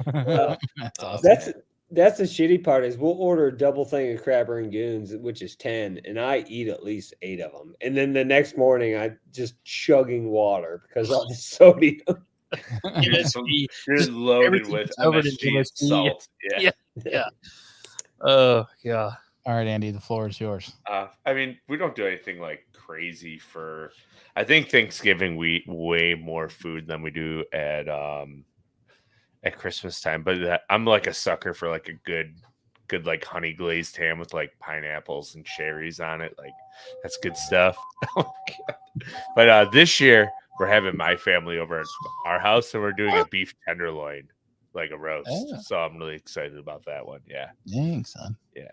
That's awesome. That's the shitty part is we'll order a double thing of crab rangoons, which is 10, and I eat at least 8 of them. And then the next morning I just chugging water because of the sodium. Just loaded with MSG and salt. Yeah. Oh yeah. All right, Andy, the floor is yours. I mean, we don't do anything like crazy for. I think Thanksgiving we eat way more food than we do at Christmas time. But I'm like a sucker for like a good like honey glazed ham with like pineapples and cherries on it. Like that's good stuff. But this year we're having my family over at our house, and we're doing a beef tenderloin, like a roast. Oh. So I'm really excited about that one. Yeah. Dang, son. Yeah.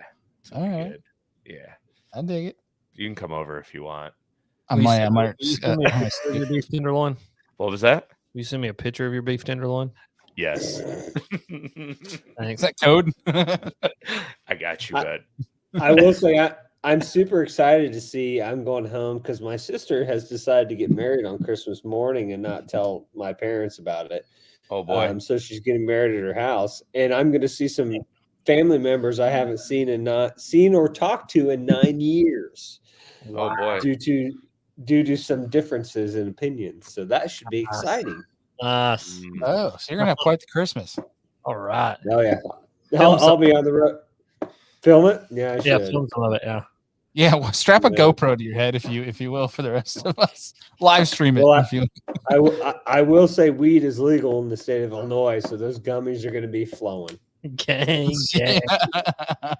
All right. Good. Yeah. I dig it. You can come over if you want. I might. Your beef tenderloin. What was that? Will you send me a picture of your beef tenderloin? Yes. Is that code? I got you, bud. I will say I'm super excited to see I'm going home because my sister has decided to get married on Christmas morning and not tell my parents about it. Oh boy. So she's getting married at her house, and I'm going to see some family members I haven't seen or talked to in 9 years. Oh boy. Due to some differences in opinions. So that should be exciting. Oh, so you're gonna have quite the Christmas. All right. Oh yeah. I'll be on the road. Film it? Yeah, I should. Film some of it, yeah. Yeah, well, strap a GoPro to your head if you will for the rest of us. Live stream it. Well, if you I will say weed is legal in the state of Illinois, so those gummies are going to be flowing. Gang.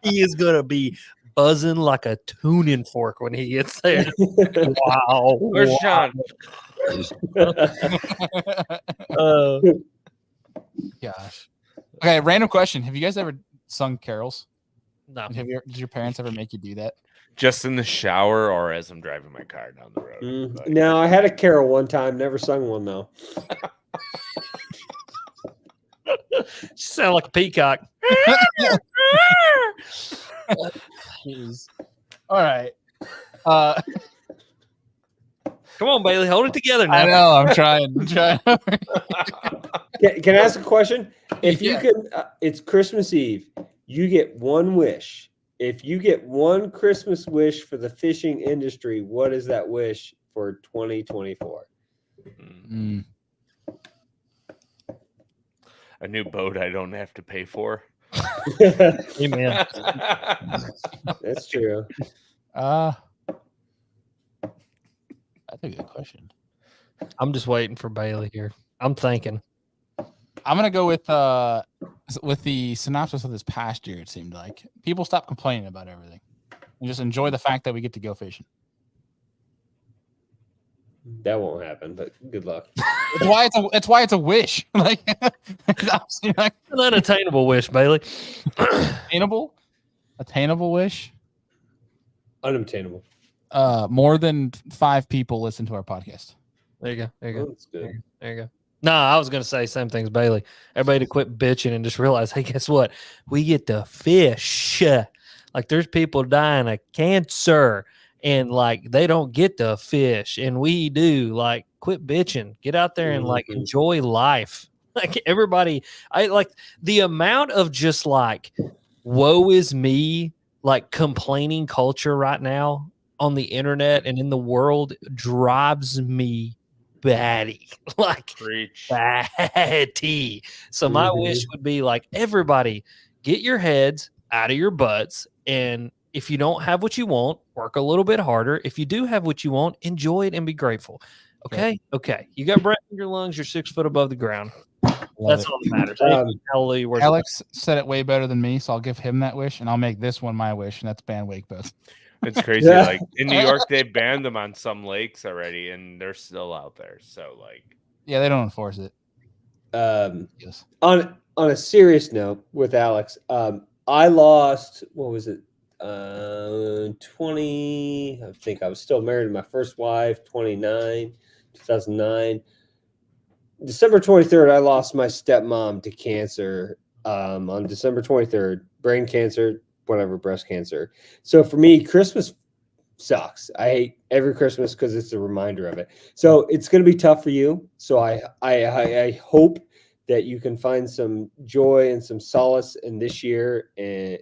He is going to be buzzing like a tuning fork when he gets there. Wow. Where's Sean? Gosh. Okay, random question. Have you guys ever sung carols? No. Did your parents ever make you do that? Just in the shower or as I'm driving my car down the road? No, I had a carol one time. Never sung one though. Sound like a peacock. Jeez. All right. Come on, Bailey, hold it together now. I know. I'm trying. Can I ask a question? If you can, it's Christmas Eve. You get one wish. If you get one Christmas wish for the fishing industry, what is that wish for 2024? a new boat I don't have to pay for. Amen. That's true. That's a good question. I'm just waiting for Bailey here. I'm thinking. I'm gonna go with the synopsis of this past year. It seemed like people stopped complaining about everything and just enjoy the fact that we get to go fishing. That won't happen, but good luck. It's why it's a wish. Like, it's obviously like An unattainable wish, Bailey. attainable wish. Unobtainable. More than 5 people listen to our podcast. There you go. There you go. That's good. There you go. No, I was going to say same things, Bailey. Everybody to quit bitching and just realize, hey, guess what? We get to fish. Like there's people dying of cancer and like they don't get to fish and we do. Like quit bitching. Get out there and like enjoy life. Like everybody, I like the amount of just like woe is me, like complaining culture right now on the internet and in the world drives me batty. Like Preach. batty. So my wish would be like everybody get your heads out of your butts, and if you don't have what you want, work a little bit harder. If you do have what you want, enjoy it and be grateful. Okay. You got breath in your lungs, you're 6 foot above the ground. That's all that matters. Hallelujah. Alex said it way better than me, so I'll give him that wish, and I'll make this one my wish, and that's ban wake boats. It's crazy. Like in New York, they banned them on some lakes already, and they're still out there. So like, yeah, they don't enforce it. Yes. On a serious note with Alex, I lost, what was it? 20, I think I was still married to my first wife, 2009. December 23rd, I lost my stepmom to cancer on December 23rd, brain cancer, whatever, breast cancer. So for me, Christmas sucks. I hate every Christmas because it's a reminder of it. So it's going to be tough for you. So I hope that you can find some joy and some solace in this year, and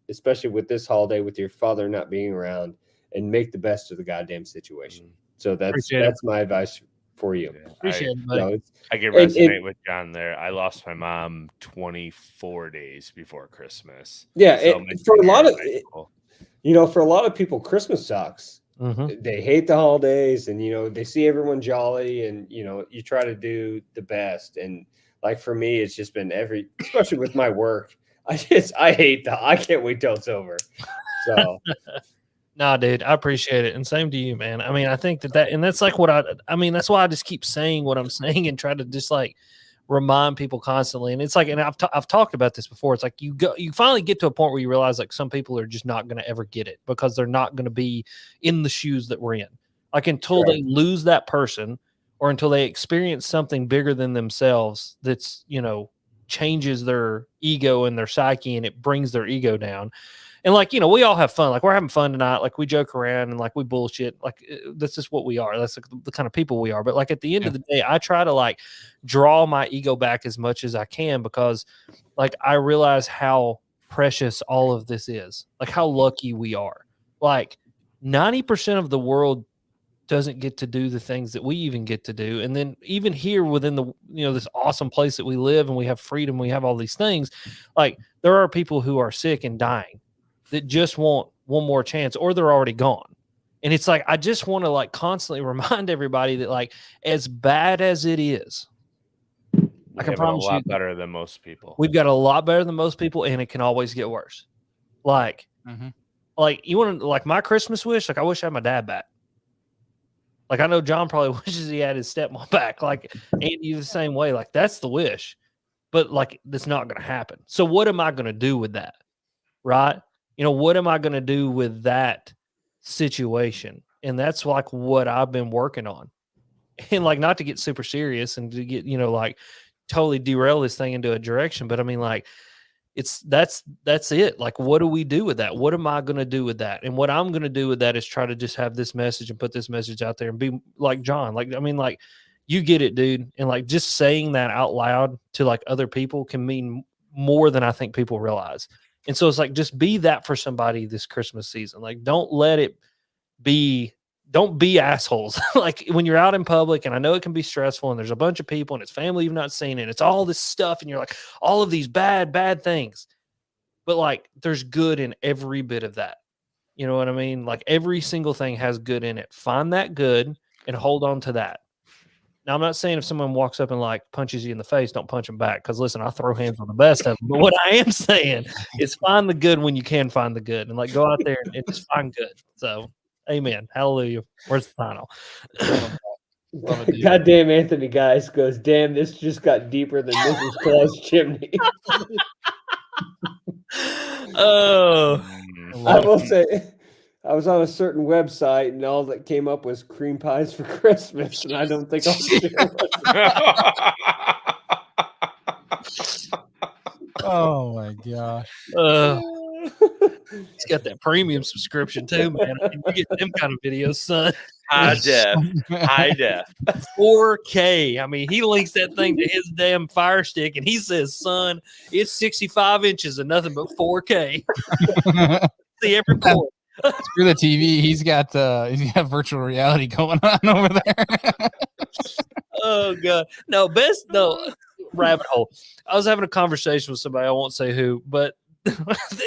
especially with this holiday, with your father not being around, and make the best of the goddamn situation. So that's my advice for you. Yeah, Appreciate it, buddy. I can resonate with John there. I lost my mom 24 days before Christmas. Yeah, So for a lot of for a lot of people, Christmas sucks. They hate the holidays, and they see everyone jolly, and you try to do the best. And like for me, it's just been especially with my work. I can't wait till it's over. So. Nah, dude, I appreciate it. And same to you, man. I mean, I think and that's like I mean, that's why I just keep saying what I'm saying and try to just like remind people constantly. And it's like, and I've talked about this before. It's like you finally get to a point where you realize like some people are just not going to ever get it because they're not going to be in the shoes that we're in. Like until they lose that person or until they experience something bigger than themselves that's, changes their ego and their psyche and it brings their ego down. And like, we all have fun. Like we're having fun tonight. Like we joke around and like we bullshit. Like that's just what we are. That's like the kind of people we are. But like at the end of the day, I try to like draw my ego back as much as I can because like I realize how precious all of this is. Like how lucky we are. Like 90% of the world doesn't get to do the things that we even get to do. And then even here within the, this awesome place that we live and we have freedom, we have all these things. Like there are people who are sick and dying that just want one more chance or they're already gone. And it's like, I just want to like constantly remind everybody that like, as bad as it is, I can promise you a lot better than most people. We've got a lot better than most people and it can always get worse. Like, like you want to, like my Christmas wish, like I wish I had my dad back. Like I know John probably wishes he had his stepmom back. Like Andy the same way. Like that's the wish, but like that's not going to happen. So what am I going to do with that? Right? What am I going to do with that situation? And that's like what I've been working on. And like not to get super serious and to get, like totally derail this thing into a direction, but I mean like that's it. Like what do we do with that? What am I going to do with that? And what I'm going to do with that is try to just have this message and put this message out there and be like John. Like I mean like you get it, dude. And like just saying that out loud to like other people can mean more than I think people realize. And so it's like, just be that for somebody this Christmas season. Like, don't let it be don't be assholes. Like when you're out in public, and I know it can be stressful, and there's a bunch of people, and it's family you've not seen, and it's all this stuff, and you're like, all of these bad things. But like, there's good in every bit of that. You know what I mean? Like every single thing has good in it. Find that good and hold on to that. Now, I'm not saying if someone walks up and like punches you in the face, don't punch them back. Because listen, I throw hands on the best of them. But what I am saying is find the good when you can find the good, and like go out there and just find good. So, amen, hallelujah. Where's the final? Goddamn, Anthony guys goes, damn, this just got deeper than Mrs. Claus chimney. Oh, I will say, I was on a certain website, and all that came up was cream pies for Christmas, and I don't think I'll share it. Oh my gosh. He's got that premium subscription too, man. I mean, you get them kind of videos, son. High def. 4K. I mean, he links that thing to his damn Fire Stick, and he says, "Son, it's 65 inches and nothing but 4K." See every point. Screw the TV. He's got virtual reality going on over there. Oh god, no rabbit hole. I was having a conversation with somebody. I won't say who, but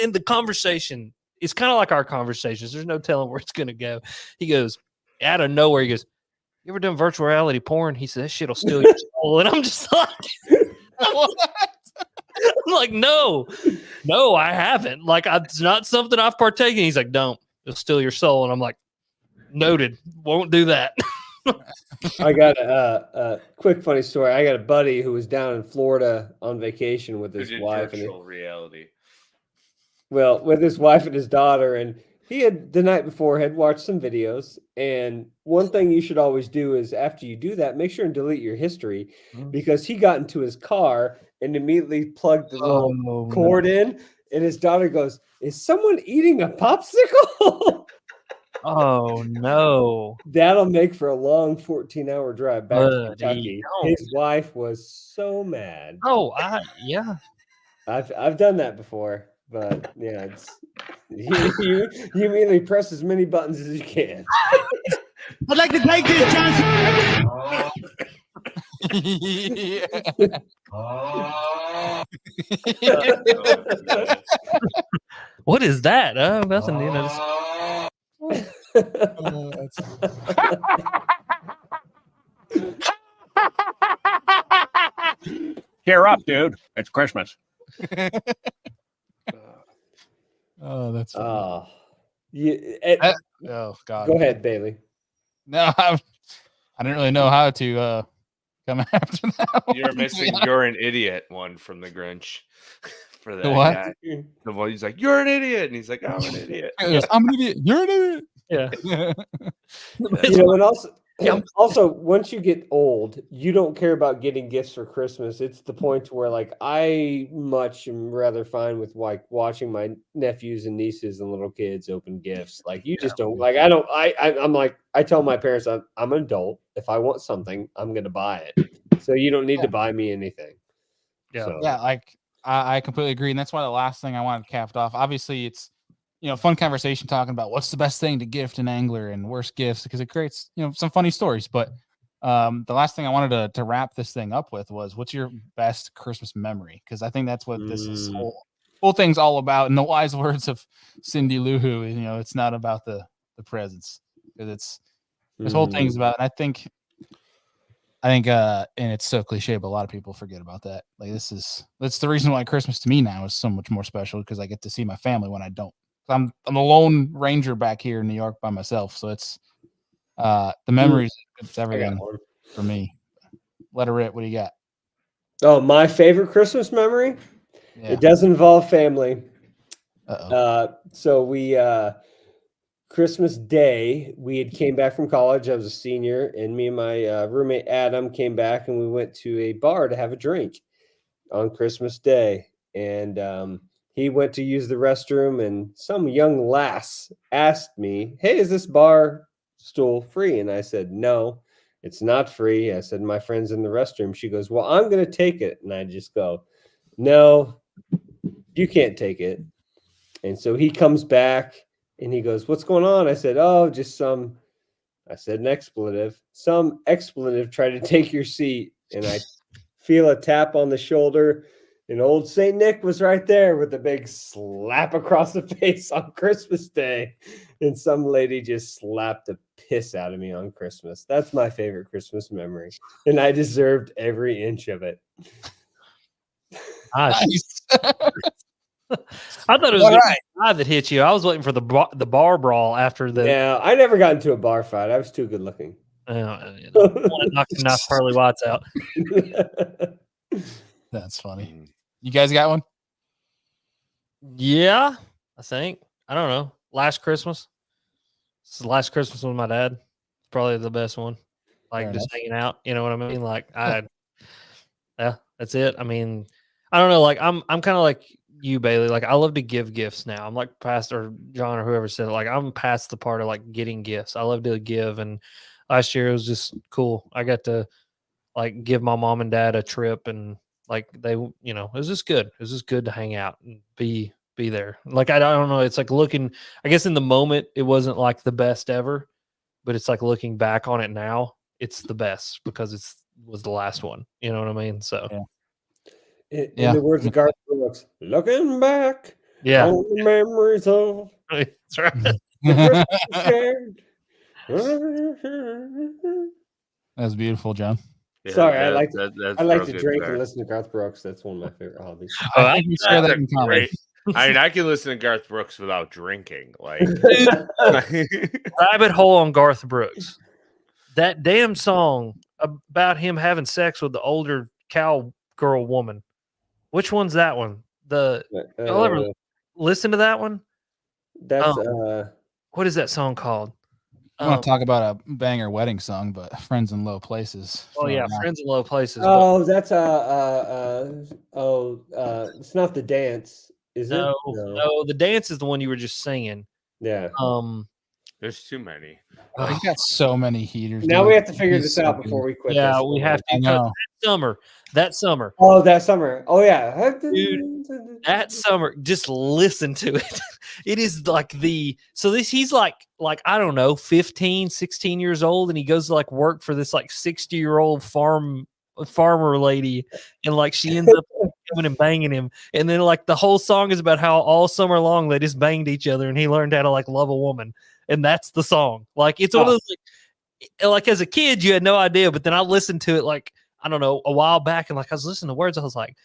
in the conversation, it's kind of like our conversations. There's no telling where it's going to go. He goes out of nowhere. He goes, "You ever done virtual reality porn?" He said, "That shit'll steal your soul." And I'm just like, what? I'm like, no, I haven't. Like, it's not something I've partaken. He's like, "Don't. It'll steal your soul." And I'm like, noted. Won't do that. I got a quick funny story. I got a buddy who was down in Florida on vacation with his wife and with his wife and his daughter, and he had the night before had watched some videos. And one thing you should always do is after you do that, make sure and delete your history, because he got into his car and immediately plugged the little cord in, and his daughter goes, "Is someone eating a popsicle?" Oh no. That'll make for a long 14-hour drive back to Kentucky. No. His wife was so mad. Oh, yeah. I've done that before, but yeah, it's you immediately press as many buttons as you can. I'd like to take this chance. What is that? Oh, nothing. You know. Cheer up, dude. It's Christmas. Oh, that's oh god. Go ahead, Bailey. No, I didn't really know how to come after that one. You're missing "You're an Idiot" one from the Grinch. For that what? guy. The one he's like, "You're an idiot," and he's like, "I'm an idiot." I'm an idiot. You're an idiot. Yeah. And also, once you get old, you don't care about getting gifts for Christmas. It's the point where, like, I much am rather fine with like watching my nephews and nieces and little kids open gifts. Like, you just don't like. I'm like, I tell my parents, I'm an adult. If I want something, I'm gonna buy it. So you don't need to buy me anything. Yeah. So. Yeah, like I completely agree, and that's why the last thing I wanted capped off. Obviously, it's fun conversation talking about what's the best thing to gift an angler and worst gifts, because it creates some funny stories. But the last thing I wanted to wrap this thing up with was, what's your best Christmas memory? Because I think that's what this is whole thing's all about. In the wise words of Cindy Lou Who, it's not about the presents, because it's this whole thing's about. And I think, and it's so cliche, but a lot of people forget about that. Like, that's the reason why Christmas to me now is so much more special, because I get to see my family when I don't. I'm a lone ranger back here in New York by myself, so it's the memories. It's everything for me. Let her rip. What do you got? Oh, my favorite Christmas memory. Yeah. It does involve family. Uh-oh. So we Christmas Day, we had came back from college. I was a senior, and me and my roommate Adam came back, and we went to a bar to have a drink on Christmas Day. And he went to use the restroom, and some young lass asked me, "Hey, is this bar stool free?" And I said, "No, it's not free." I said, "My friend's in the restroom." She goes, "Well, I'm going to take it." And I just go, "No, you can't take it." And so he comes back and he goes, "What's going on?" I said, "Oh, just some I said an expletive. Some expletive tried to take your seat, and I feel a tap on the shoulder. And old Saint Nick was right there with a big slap across the face on Christmas Day. And some lady just slapped the piss out of me on Christmas. That's my favorite Christmas memory. And I deserved every inch of it. Nice. I thought it was All the right. guy that hit you. I was waiting for the bar brawl after the. Yeah, I never got into a bar fight. I was too good looking. Knock Pearly Whites out. That's funny. You guys got one? Yeah, I think. I don't know. Last Christmas. This is the last Christmas with my dad. It's probably the best one. Like Fair just enough. hanging out. You know what I mean? Like yeah, that's it. I mean, I don't know. Like I'm kind of like you, Bailey. Like I love to give gifts now. I'm like past, or John or whoever said it. Like I'm past the part of like getting gifts. I love to give, and last year it was just cool. I got to like give my mom and dad a trip, and like they, you know, it was just good. It was just good to hang out and be there. Like I don't know. It's like looking. I guess in the moment it wasn't like the best ever, but it's like looking back on it now, it's the best because was the last one. You know what I mean? So In the words of Garth Brooks, looking back on the memories of that's right. the Christmas shared. That's beautiful, John. Yeah, Sorry, I like that's to real drink good and listen to Garth Brooks. That's one of my favorite hobbies. I think we share that in common. Great. I mean, I can listen to Garth Brooks without drinking. Like Rabbit hole on Garth Brooks. That damn song about him having sex with the older cowgirl woman. Which one's that one? Y'all ever listen to that one? That's what is that song called? I want to talk about a banger wedding song, but Friends in Low Places. Oh yeah, Friends in Low Places. Oh, that's it's not the dance, is it? No, the dance is the one you were just singing. Yeah. there's too many. He's got so many heaters. Now dude. we have to figure He's this so out good. before we quit. Yeah, this. we have to. I know. That summer. Oh, that summer. Oh yeah. Dude, that summer, just listen to it. It is like he's like I don't know, 15, 16 years old, and he goes to like work for this like 60-year-old farmer lady, and like she ends up coming and banging him, and then like the whole song is about how all summer long they just banged each other, and he learned how to like love a woman, and that's the song. Like it's one of those like as a kid you had no idea, but then I listened to it like I don't know a while back, and like I was listening to words, I was like,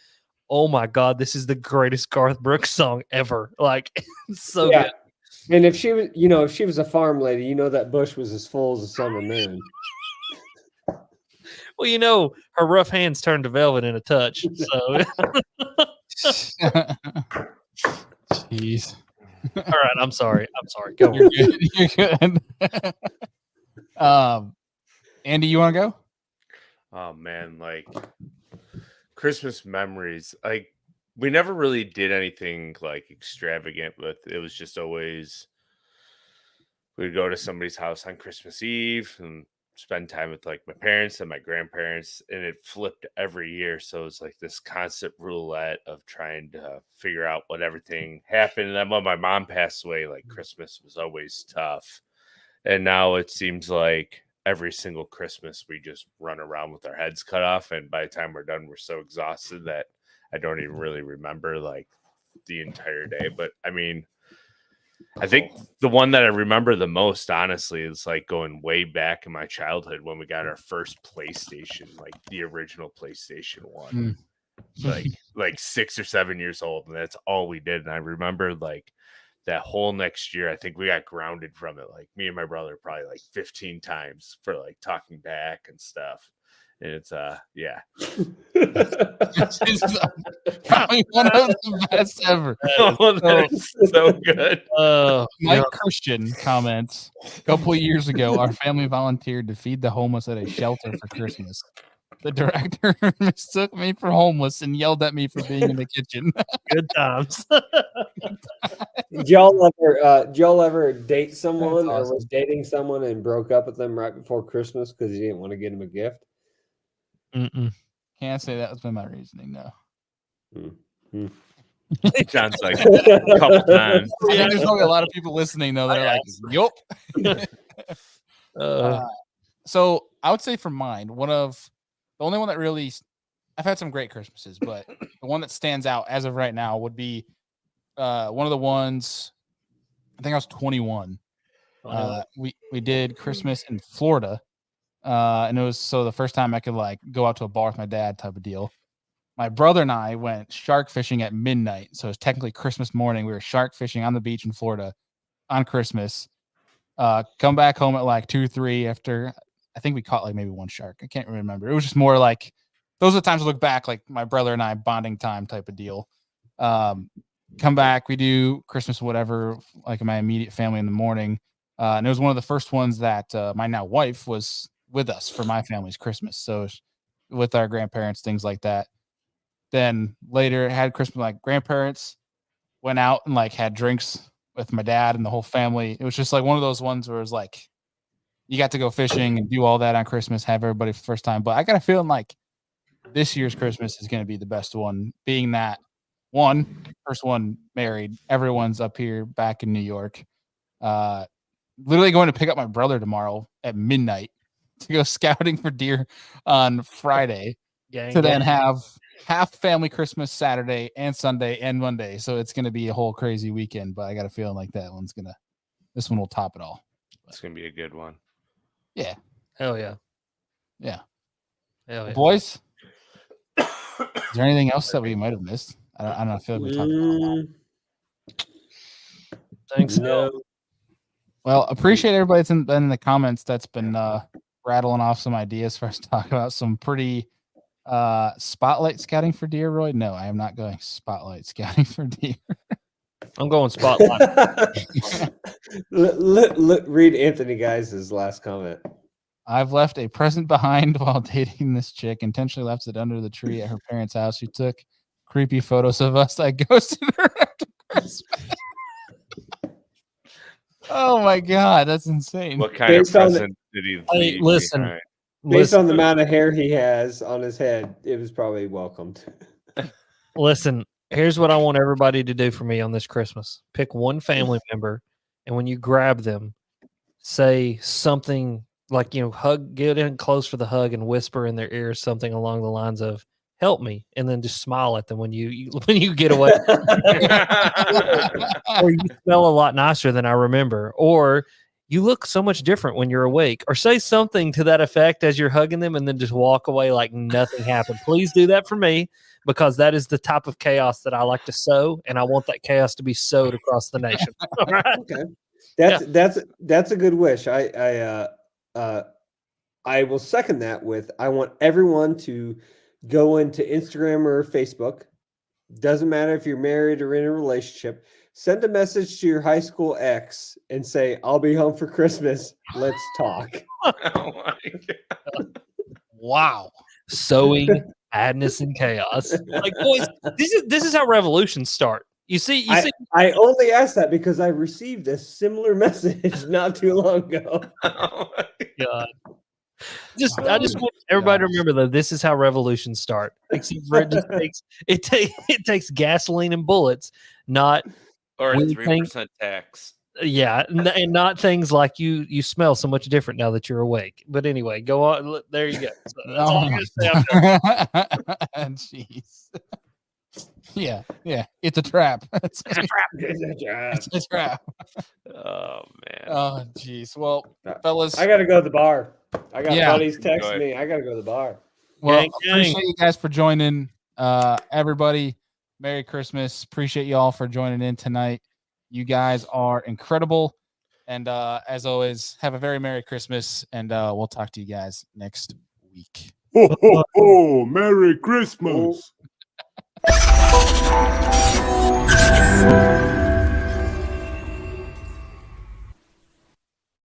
oh my God, this is the greatest Garth Brooks song ever. Like it's so good. And if she was a farm lady, that bush was as full as a summer moon. Well, her rough hands turned to velvet in a touch. So Jeez. All right, I'm sorry. Go You're good. You're good. Andy, you want to go? Oh man, like Christmas memories. Like we never really did anything like extravagant, but it was just always we'd go to somebody's house on Christmas Eve and spend time with like my parents and my grandparents, and it flipped every year. So it's like this constant roulette of trying to figure out what everything happened. And then when my mom passed away, like Christmas was always tough. And now it seems like every single Christmas we just run around with our heads cut off, and by the time we're done, we're so exhausted that I don't even really remember like the entire day. But I mean, I think the one that I remember the most, honestly, is like going way back in my childhood when we got our first PlayStation, like the original PlayStation 1. Like 6 or 7 years old, and that's all we did. And I remember like that whole next year, I think we got grounded from it. Like me and my brother probably like 15 times for like talking back and stuff. And it's yeah. It's probably one of the best ever. So good. Mike Christian comments, a couple of years ago, our family volunteered to feed the homeless at a shelter for Christmas. The director mistook me for homeless and yelled at me for being in the kitchen. Good times. Did y'all ever date someone That's awesome. or was dating someone and broke up with them right before Christmas because you didn't want to get them a gift? Can't say that was been my reasoning, no. John's like a couple times. I think there's probably a lot of people listening though that are like, yup. So I would say for mine, the only one that really, I've had some great Christmases, but the one that stands out as of right now would be one of the ones. I think I was 21. We did Christmas in Florida, and it was the first time I could like go out to a bar with my dad type of deal. My brother and I went shark fishing at midnight, so it was technically Christmas morning. We were shark fishing on the beach in Florida on Christmas. Come back home at like 2, 3 after. I think we caught like maybe one shark. I can't remember. It was just more like those are the times I look back, like my brother and I bonding time type of deal. Come back, we do Christmas, whatever, like my immediate family in the morning. And it was one of the first ones that my now wife was with us for my family's Christmas. So with our grandparents, things like that. Then later had Christmas with my grandparents, went out and like had drinks with my dad and the whole family. It was just like one of those ones where it was like you got to go fishing and do all that on Christmas, have everybody for the first time. But I got a feeling like this year's Christmas is going to be the best one, being that first one married. Everyone's up here back in New York. Literally going to pick up my brother tomorrow at midnight to go scouting for deer on Friday then have half family Christmas Saturday and Sunday and Monday. So it's going to be a whole crazy weekend, but I got a feeling like this one will top it all. It's going to be a good one. Yeah. Hell yeah. Yeah. Hell yeah. Boys, is there anything else that we might have missed? I don't know. I feel like we talked about a lot. Thanks. No. Well, appreciate everybody that's been in the comments that's been rattling off some ideas for us to talk about some pretty spotlight scouting for deer. Roy, no, I am not going spotlight scouting for deer. I'm going spotlight. Read Anthony Guys' last comment. I've left a present behind while dating this chick. Intentionally left it under the tree at her parents' house. She took creepy photos of us. I ghosted her after Christmas. Oh my god, that's insane. What kind of present did he leave? Listen. Based on the amount of hair he has on his head, it was probably welcomed. Listen, here's what I want everybody to do for me on this Christmas. Pick one family member, and when you grab them, say something like, get in close for the hug and whisper in their ear something along the lines of, help me, and then just smile at them when you get away. Or you smell a lot nicer than I remember. Or you look so much different when you're awake, or say something to that effect as you're hugging them and then just walk away like nothing happened. Please do that for me, because that is the type of chaos that I like to sow, and I want that chaos to be sowed across the nation. All right. Okay. That's a good wish. I will second that with, I want everyone to go into Instagram or Facebook. Doesn't matter if you're married or in a relationship. Send a message to your high school ex and say, I'll be home for Christmas. Let's talk. Oh my God. Wow. Sowing madness and chaos. Like, boys, this is how revolutions start. You see, I only asked that because I received a similar message not too long ago. Oh my God. I just want everybody to remember that this is how revolutions start. It takes gasoline and bullets, not or a 3% tax. Yeah, and not things like you smell so much different now that you're awake. But anyway, go on. There you go. So that's all I'm gonna say. Jeez. Yeah. It's a trap. It's a trap. Oh man. Oh jeez. Well, fellas, I gotta go to the bar. I got buddies texting me. I gotta go to the bar. Well, appreciate you guys for joining. Everybody, Merry Christmas. Appreciate you all for joining in tonight. You guys are incredible. And as always, have a very Merry Christmas. And we'll talk to you guys next week. Oh, Merry Christmas.